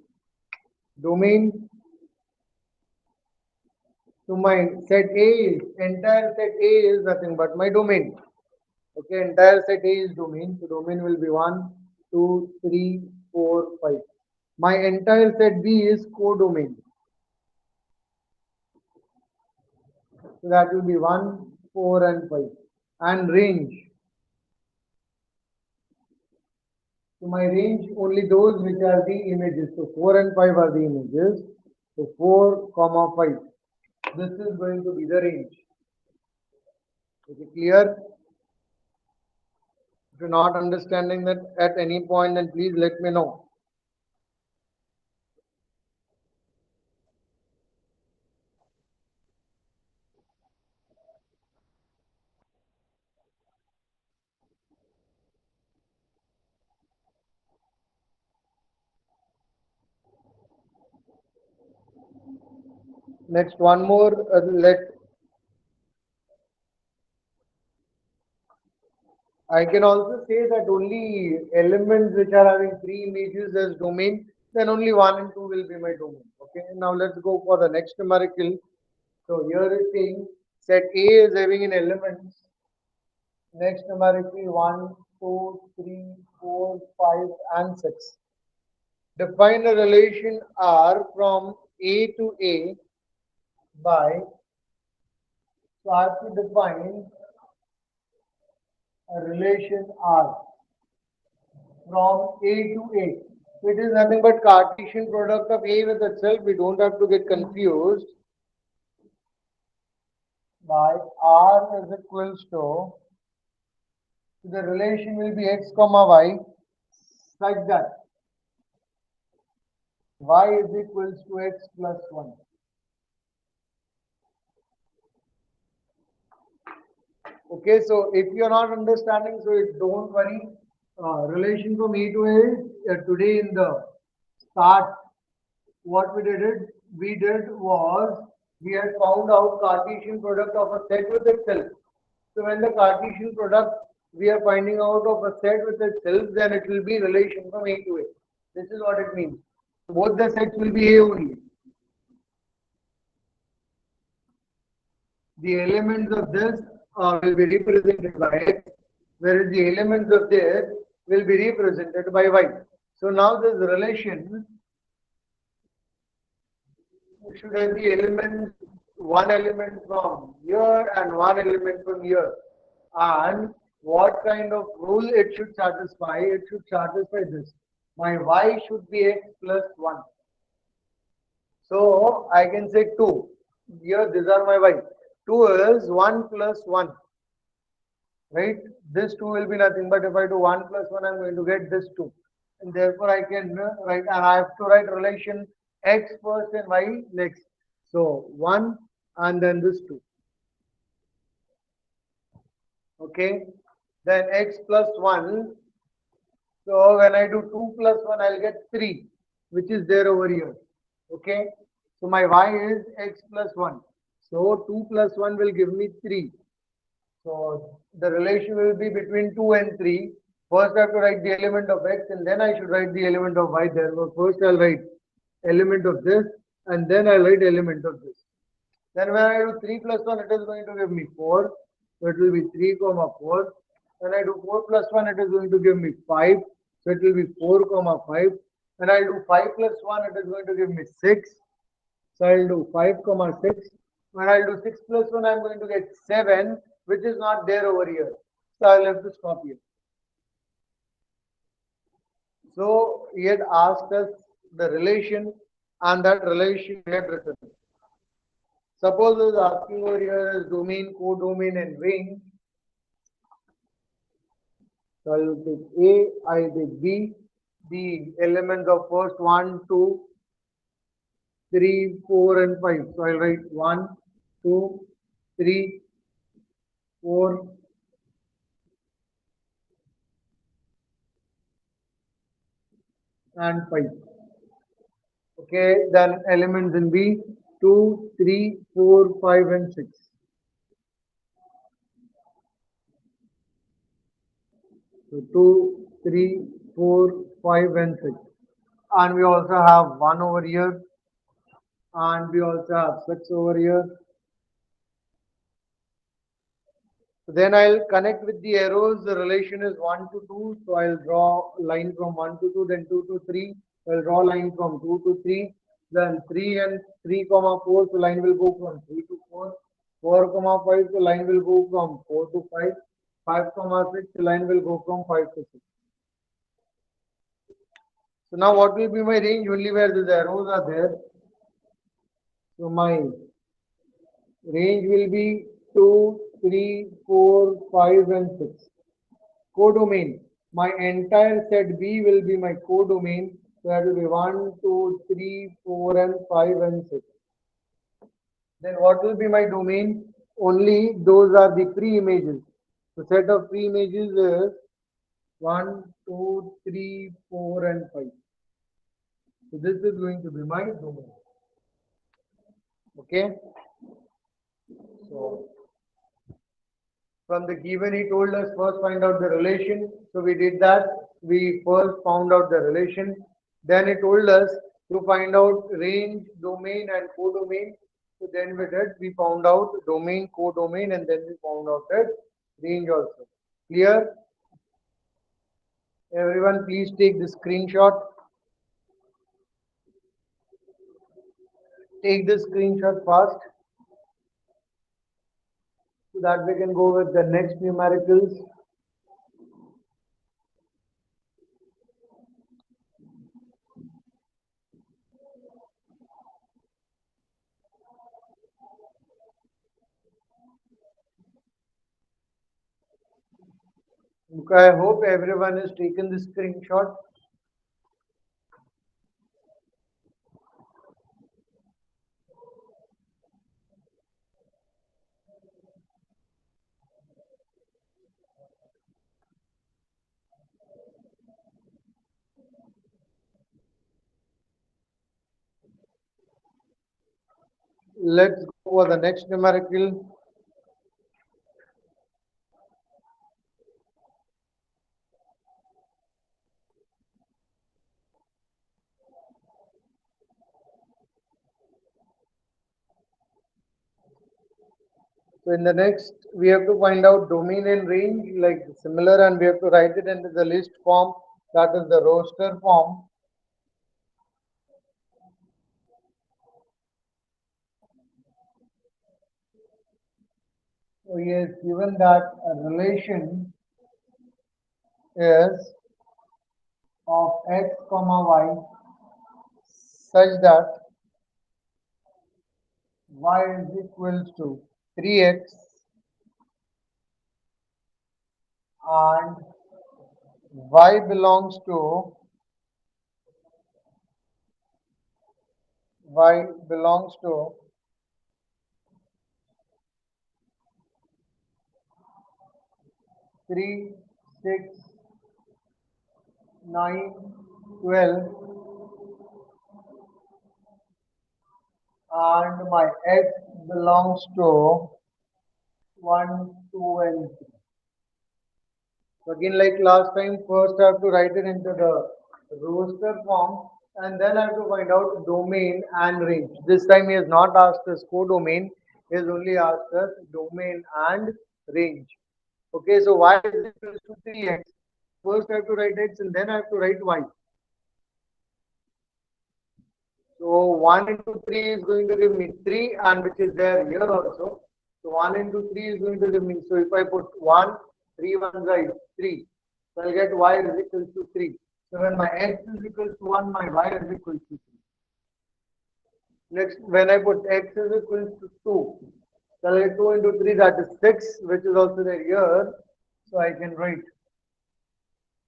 domain. So my set A is, entire set A is nothing but my domain. Okay, entire set A is domain. So domain will be 1, 2, 3, 4, 5. My entire set B is codomain. So that will be 1, 4 and 5. And range. So my range only those which are the images. So 4 and 5 are the images. So 4, comma 5. This is going to be the range. Is it clear? If you're not understanding that at any point, then please let me know. Next, one more. I can also say that only elements which are having 3 images as domain, then only 1 and 2 will be my domain. Okay. Now let's go for the next numerical. So here is saying set A is having an elements. Next numerical 1, 2, 3, 4, 5 and 6. Define a relation R from A to A by, so I have to define a relation R from A to A. It is nothing but Cartesian product of A with itself. We don't have to get confused. By R is equals to, the relation will be x comma y such that y is equals to x plus 1. Okay, so if you are not understanding, so don't worry. Relation from A to A, today in the start, what we did was we had found out Cartesian product of a set with itself. So when the Cartesian product we are finding out of a set with itself, then it will be relation from A to A. This is what it means. Both the sets will be A only. The elements of this will be represented by X, whereas the elements of this will be represented by Y. So now this relation should have the elements, one element from here and one element from here. And what kind of rule it should satisfy? It should satisfy this. My y should be x plus 1. So I can say 2. Here these are my y. 2 is 1 plus 1. Right? This 2 will be nothing, but if I do 1 plus 1, I'm going to get this 2. And therefore I can write, and I have to write relation x first and y next. So 1 and then this 2. Okay. Then x plus 1. So when I do 2 plus 1, I'll get 3, which is there over here. Okay. So my y is x plus 1. So 2 plus 1 will give me 3. So the relation will be between 2 and 3. First I have to write the element of x and then I should write the element of y there. But first I'll write element of this and then I'll write element of this. Then when I do 3 plus 1, it is going to give me 4. So it will be 3 comma 4. When I do 4 plus 1, it is going to give me 5. So it will be 4 comma 5. When I do 5 plus 1, it is going to give me 6. So I'll do 5 comma 6. When I'll do 6 plus 1, I'm going to get 7, which is not there over here. So I'll have to stop here. So he had asked us the relation, and that relation we had written. Suppose he is asking over here is domain, codomain, and range. So I will take A, I take B, the elements of first 1, 2, 3, 4, and 5. So I'll write 1, 2, 3, 4, and 5. Okay, then elements in B 2, 3, 4, 5, and 6. So 2, 3, 4, 5, and 6. And we also have 1 over here. And we also have 6 over here. So then I'll connect with the arrows. The relation is 1 to 2. So I'll draw line from 1 to 2, then 2 to 3. I'll draw line from 2 to 3. Then 3 and 3 comma 4. So line will go from 3 to 4. 4 comma 5. So line will go from 4 to 5. 5 comma 6. So line will go from 5 to 6. So now what will be my range? Only where these arrows are there. So my range will be 2, 3, 4, 5, and 6. Codomain. My entire set B will be my codomain. So that will be 1, 2, 3, 4, and 5, and 6. Then what will be my domain? Only those are the pre-images. The set of pre-images is 1, 2, 3, 4, and 5. So this is going to be my domain. Okay. So from the given, he told us first find out the relation. So we did that. We first found out the relation. Then he told us to find out range, domain, and codomain. So then we did. We found out domain, codomain, and then we found out that range also. Clear? Everyone, please take the screenshot. Take the screenshot fast so that we can go with the next numericals. Okay, I hope everyone has taken the screenshot. Let's go for the next numerical. So in the next, we have to find out domain and range like similar, and we have to write it into the list form that is the roster form. So he has given that a relation is of x comma y such that y is equals to 3x and y belongs to 3, 6, 9, 12 and my x belongs to 1, 2 and 3. So again, like last time, first I have to write it into the roster form and then I have to find out domain and range. This time he has not asked us codomain, he has only asked us domain and range. Okay, so y is equal to 3x. First I have to write x and then I have to write y. So 1 into 3 is going to give me 3 and which is there here also. So 1 into 3 is going to give me, so if I put 1, 3 ones are 3. So I'll get y is equal to 3. So when my x is equal to 1, my y is equal to 3. Next, when I put x is equal to 2, so I'll get 2 into 3, that is 6, which is also there here. So I can write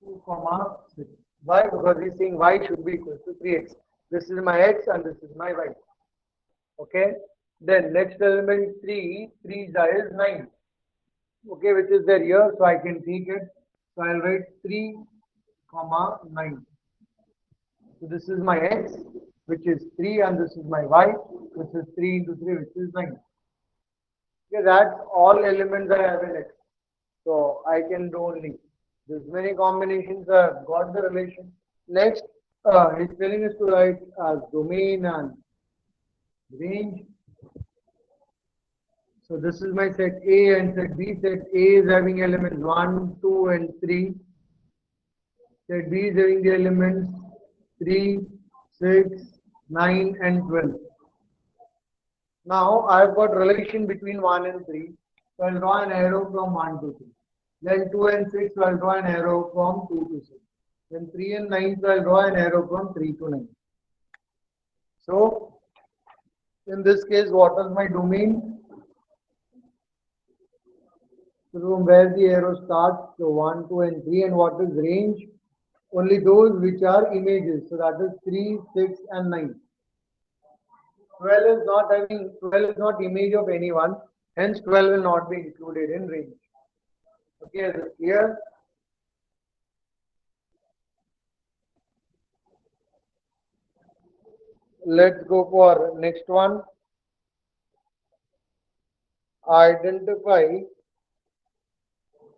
2 comma 6. Why? Because he's saying y should be equal to 3x. This is my x and this is my y. Okay. Then next element 3, 3 is 9. Okay, which is there here, so I can take it. So I'll write 3 comma 9. So this is my x, which is 3, and this is my y, which is 3 into 3, which is 9. Okay, that's all elements I have in x. So I can do only this many combinations. I've got the relation. Next, he's telling us to write as domain and range. So this is my set A and set B. Set A is having elements 1, 2 and 3. Set B is having the elements 3, 6, 9 and 12. Now I have got relation between 1 and 3. So I'll draw an arrow from 1 to 3. Then 2 and 6, so I'll draw an arrow from 2 to 6. Then 3 and 9, so I'll draw an arrow from 3 to 9. So in this case, what is my domain? So from where the arrow starts, so 1, 2 and 3. And what is range? Only those which are images. So that is 3, 6 and 9. 12 is not image of anyone, hence 12 will not be included in range. Okay, is it clear? Let's go for next one. Identify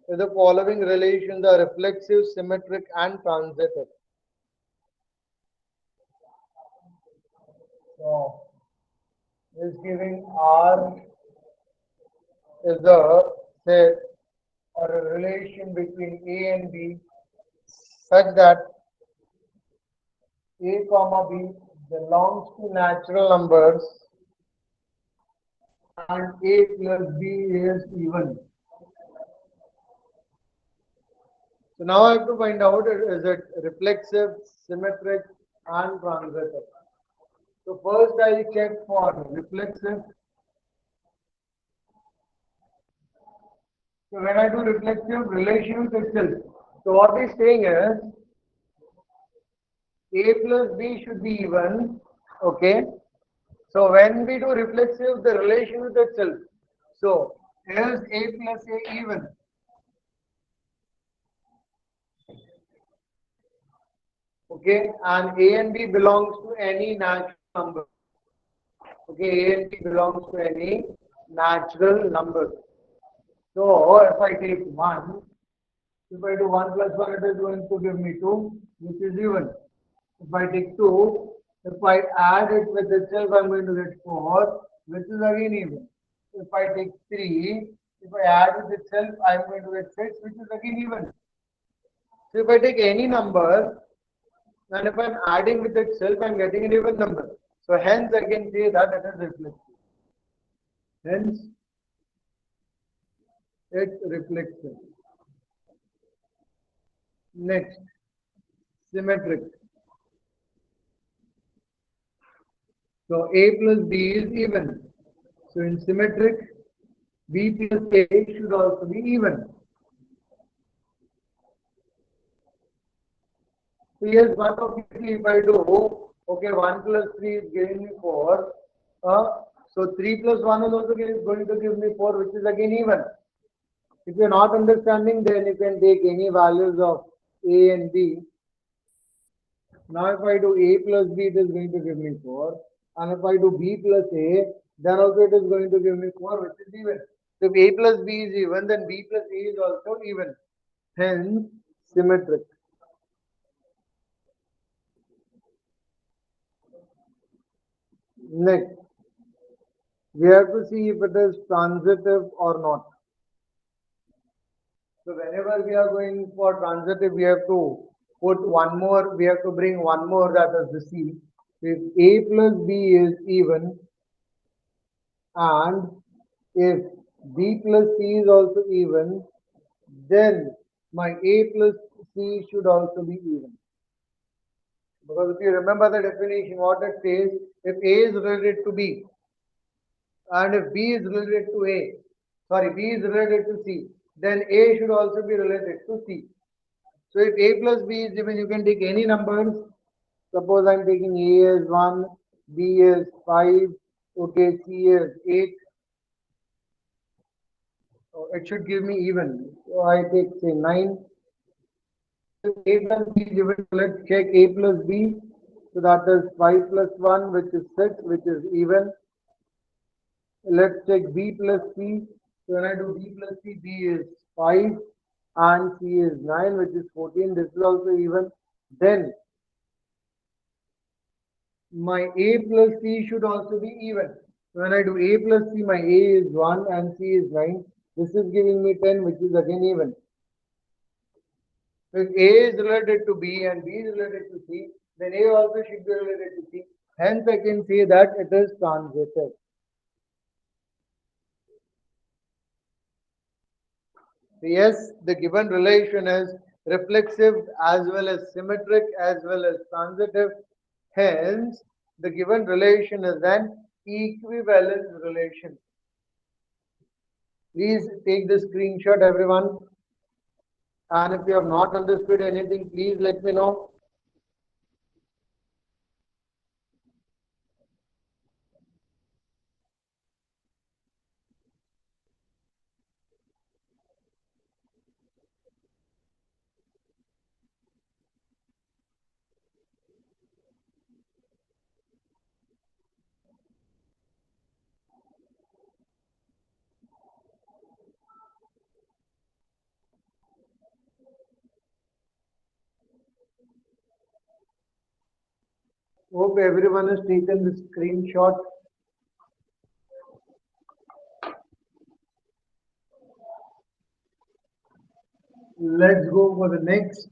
the following relations are reflexive, symmetric and transitive. So is giving R is a set or a relation between A and B such that A comma B belongs to natural numbers and A plus B is even. So now I have to find out is it reflexive, symmetric and transitive. So first I will check for reflexive. So when I do reflexive, relation with itself. So what he's saying is A plus B should be even. Okay. So when we do reflexive, the relation with itself. So is A plus A even? Okay, and A and B belongs to any natural number. Okay, A and B belongs to any natural number. So if I take 1, if I do 1 plus 1, it is going to give me 2, which is even. If I take 2, if I add it with itself, I'm going to get 4, which is again even. If I take 3, if I add with itself, I'm going to get 6, which is again even. So if I take any number and if I'm adding with itself, I'm getting an even number. So hence I can say that it is reflexive. Hence it's reflexive. Next, symmetric. So A plus B is even. So in symmetric, B plus A should also be even. So yes, one obviously if I do, okay, 1 plus 3 is giving me 4. So 3 plus 1 is also going to give me 4, which is again even. If you're not understanding, then you can take any values of A and B. Now if I do A plus B, it is going to give me 4. And if I do B plus A, then also it is going to give me 4, which is even. So if A plus B is even, then B plus A is also even. Hence, symmetric. Next, we have to see if it is transitive or not. So whenever we are going for transitive, we have to put one more, we have to bring one more, that is the C. If A plus B is even and if B plus C is also even, then my A plus C should also be even. Because if you remember the definition, what it says, if A is related to B and if B is related to B is related to C, then A should also be related to C. So if A plus B is given, you can take any numbers. Suppose I'm taking A as 1, B as 5, okay, C as 8. So it should give me even. So I take say 9. If A plus B is given, let's check A plus B. So that is 5 plus 1, which is 6, which is even. Let's check B plus C. So when I do B plus C, B is 5 and C is 9, which is 14. This is also even. Then my A plus C should also be even. When I do A plus C, my A is 1 and C is 9. This is giving me 10, which is again even. If A is related to B and B is related to C, then A also should be related to C. Hence, I can say that it is transitive. Yes, the given relation is reflexive as well as symmetric as well as transitive. Hence, the given relation is an equivalence relation. Please take the screenshot, everyone. And if you have not understood anything, please let me know. Hope everyone has taken the screenshot. Let's go for the next.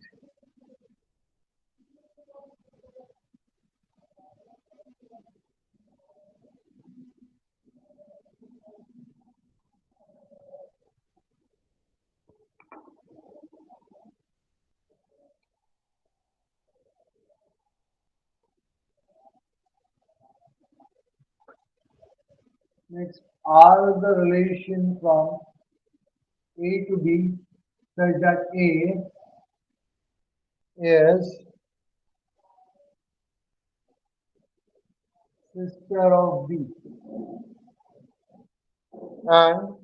Next, are the relation from A to B such that A is sister of B and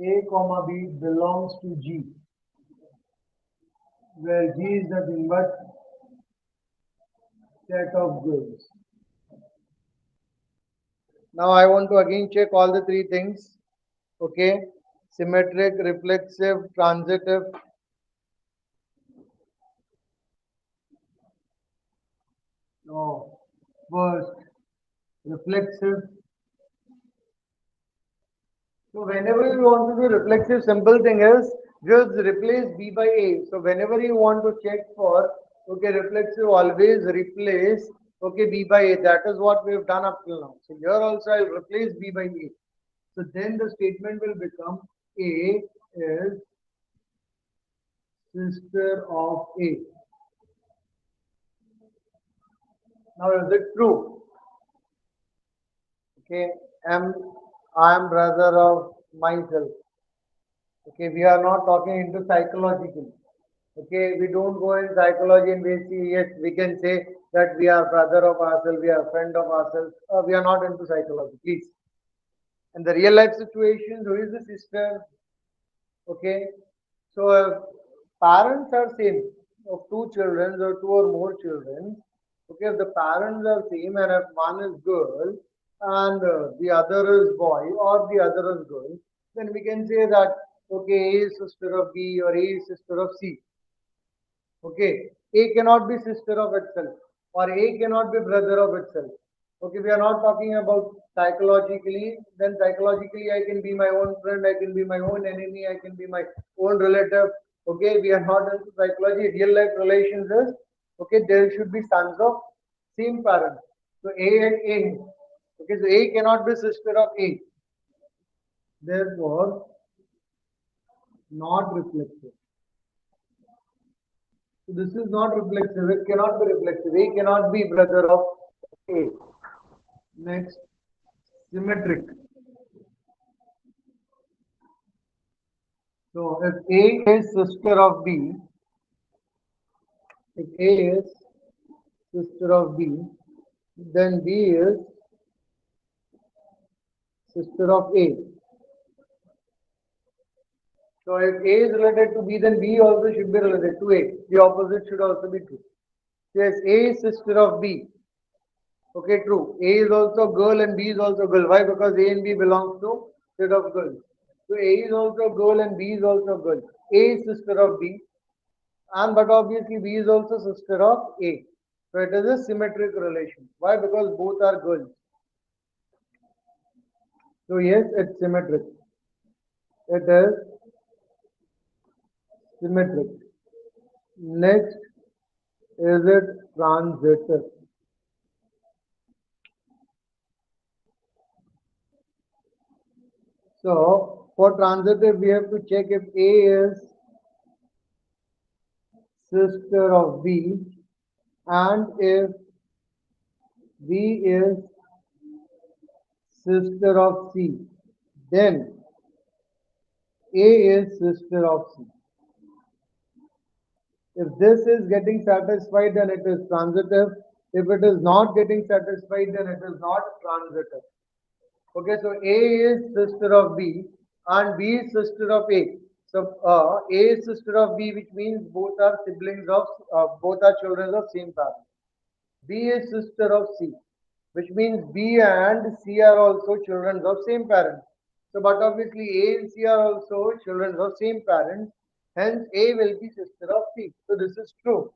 A comma B belongs to G, where G is nothing but set of goods. Now I want to again check all the three things. Okay, symmetric, reflexive, transitive. So first, reflexive. So whenever you want to do reflexive, simple thing is Just replace B by A. So whenever you want to check for, okay, reflexive, always replace, okay, B by A. That is what we have done up till now. So here also I'll replace B by A. So then the statement will become A is sister of A. Now is it true? Okay, I am brother of myself. Okay, we are not talking into psychological. Okay, we don't go in psychology and we see, yes, we can say that we are brother of ourselves, we are friend of ourselves. We are not into psychology, please. In the real life situations, who is the sister? Okay, so parents are same of two children or two or more children. Okay, if the parents are same and if one is girl and the other is boy or the other is girl, then we can say that okay, A is sister of B or A is sister of C. Okay, A cannot be sister of itself or A cannot be brother of itself. Okay, we are not talking about psychologically. Then psychologically, I can be my own friend, I can be my own enemy, I can be my own relative. Okay, we are not into psychology. Real life relations is okay. There should be sons of same parents. So A and A. Okay, so A cannot be sister of A. Therefore, not reflexive. So this is not reflexive. It cannot be reflexive. A cannot be brother of A. Next, symmetric. So if A is sister of B, if A is sister of B, then B is sister of A. So if A is related to B, then B also should be related to A. The opposite should also be true. Yes, A is sister of B. Okay, true. A is also girl and B is also girl. Why? Because A and B belongs to set of girls. So A is also girl and B is also girl. A is sister of B, and but obviously B is also sister of A. So it is a symmetric relation. Why? Because both are girls. So yes, it's symmetric. It is symmetric. Next, is it transitive? So for transitive, we have to check if A is sister of B and if B is sister of C, then A is sister of C. If this is getting satisfied, then it is transitive. If it is not getting satisfied, then it is not transitive. Okay, so A is sister of B and B is sister of A. So A is sister of B, which means both are siblings of both are children of same parent. B is sister of C, which means B and C are also children of same parent. So, but obviously A and C are also children of same parent. Hence, A will be sister of C. So, this is true.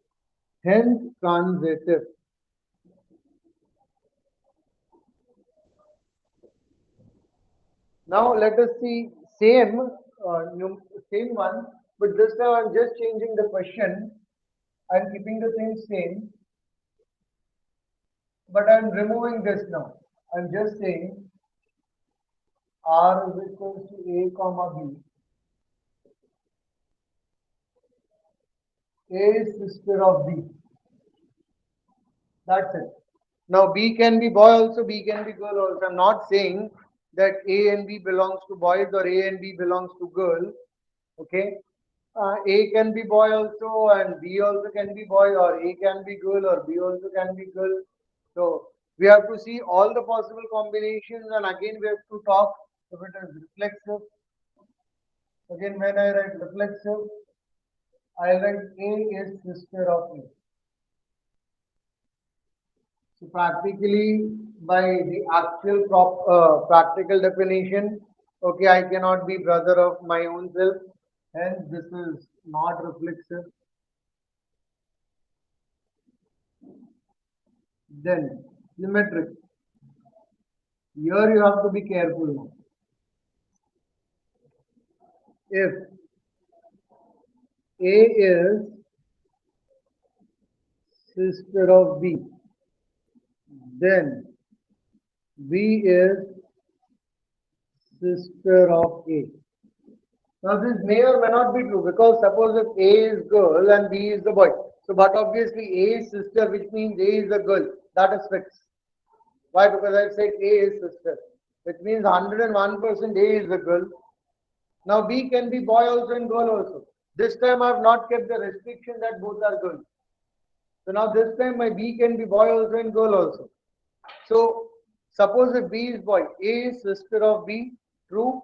Hence, transitive. Now, let us see same one, but this time I'm just changing the question. I'm keeping the thing same, but I'm removing this now. I'm just saying R is equals to A comma B. A is sister of B. That's it. Now B can be boy also, B can be girl also. I'm not saying that A and B belongs to boys or A and B belongs to girl. Okay. A can be boy also and B also can be boy, or A can be girl or B also can be girl. So we have to see all the possible combinations, and again we have to talk if it is reflexive. Again, when I write reflexive, I write A is sister of A. So practically, by the actual practical definition, okay, I cannot be brother of my own self. Hence, this is not reflexive. Then symmetric. Here you have to be careful now. If A is sister of B, then B is sister of A. Now this may or may not be true because suppose if A is girl and B is the boy. So but obviously A is sister, which means A is a girl. That is fixed. Why? Because I said A is sister. Which means 101% A is a girl. Now B can be boy also and girl also. This time I have not kept the restriction that both are girls. So now this time my B can be boy also and girl also. So suppose if B is boy, A is sister of B, true.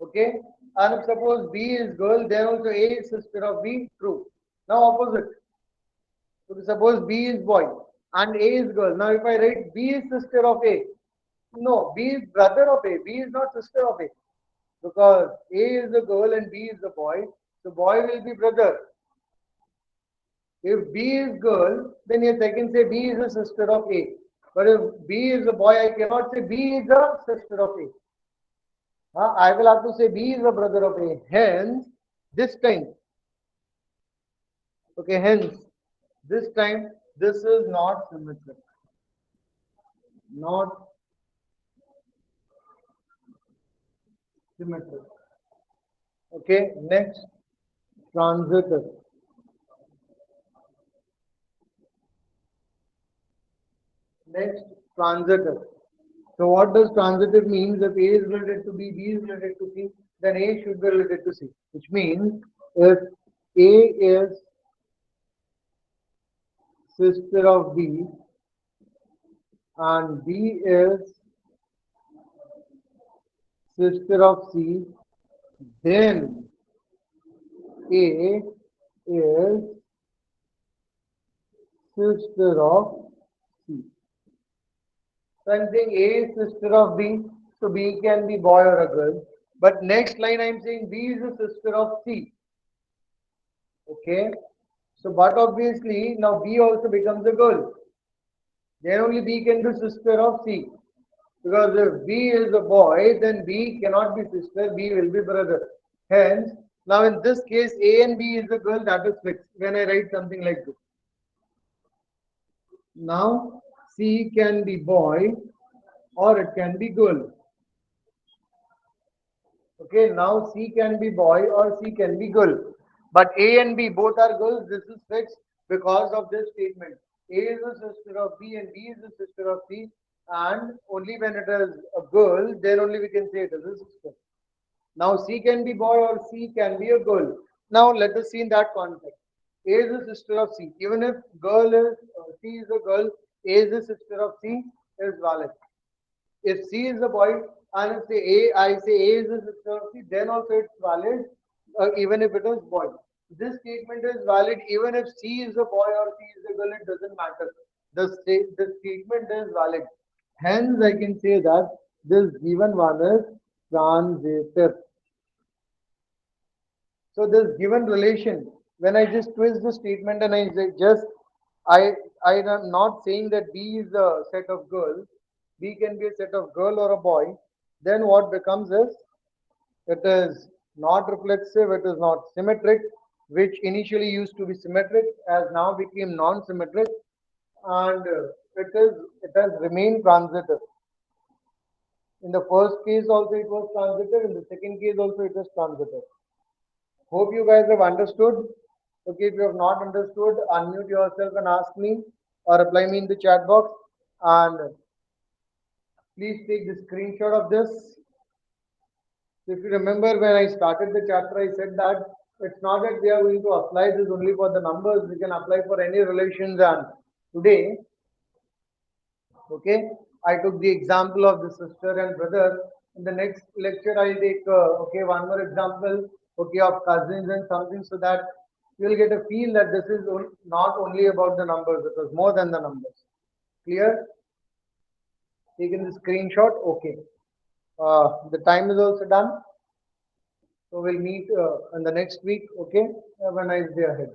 Okay. And if suppose B is girl, then also A is sister of B, true. Now opposite. So suppose B is boy and A is girl. Now if I write B is sister of A, no, B is brother of A. B is not sister of A. Because A is the girl and B is the boy. So boy will be brother. If B is girl, then yes, I can say B is a sister of A. But if B is a boy, I cannot say B is a sister of A. I will have to say B is a brother of A. Hence, this time, okay, hence, this time, this is not symmetric. Not symmetric. Okay, next, transitive. Next, transitive. So what does transitive means? If A is related to B, B is related to C, then A should be related to C. Which means if A is sister of B and B is sister of C, then A is sister of C. So I'm saying A is sister of B, so B can be boy or a girl. But next line I'm saying B is a sister of C. Okay. So but obviously now B also becomes a girl. Then only B can be sister of C. Because if B is a boy, then B cannot be sister, B will be brother. Hence, now in this case, A and B is a girl, that is fixed when I write something like this. Now, C can be boy or it can be girl. Okay, now C can be boy or C can be girl. But A and B both are girls, this is fixed because of this statement. A is a sister of B and B is a sister of C, and only when it is a girl, then only we can say it is a sister. Now C can be boy or C can be a girl. Now let us see in that context. A is a sister of C. Even if girl is C is a girl, A is a sister of C is valid. If C is a boy and if I say A is a sister of C, then also it's valid even if it is boy. This statement is valid even if C is a boy or C is a girl, it doesn't matter. The statement is valid. Hence, I can say that this given one is transitive. So this given relation, when I just twist the statement and I say just, I am not saying that B is a set of girls, B can be a set of girl or a boy, then what becomes is, it is not reflexive, it is not symmetric, which initially used to be symmetric, has now become non-symmetric, and it has remained transitive. In the first case also it was transitive, in the second case also it is transitive. Hope you guys have understood. Okay, if you have not understood, unmute yourself and ask me or reply me in the chat box. And please take the screenshot of this. If you remember when I started the chapter, I said that it's not that we are going to apply this only for the numbers. We can apply for any relations. And today, okay, I took the example of the sister and brother. In the next lecture, I'll take one more example, okay, of cousins and something, so that you'll get a feel that this is not only about the numbers, it was more than the numbers. Clear? Taken the screenshot. Okay. The time is also done. So we'll meet in the next week. Okay. Have a nice day ahead.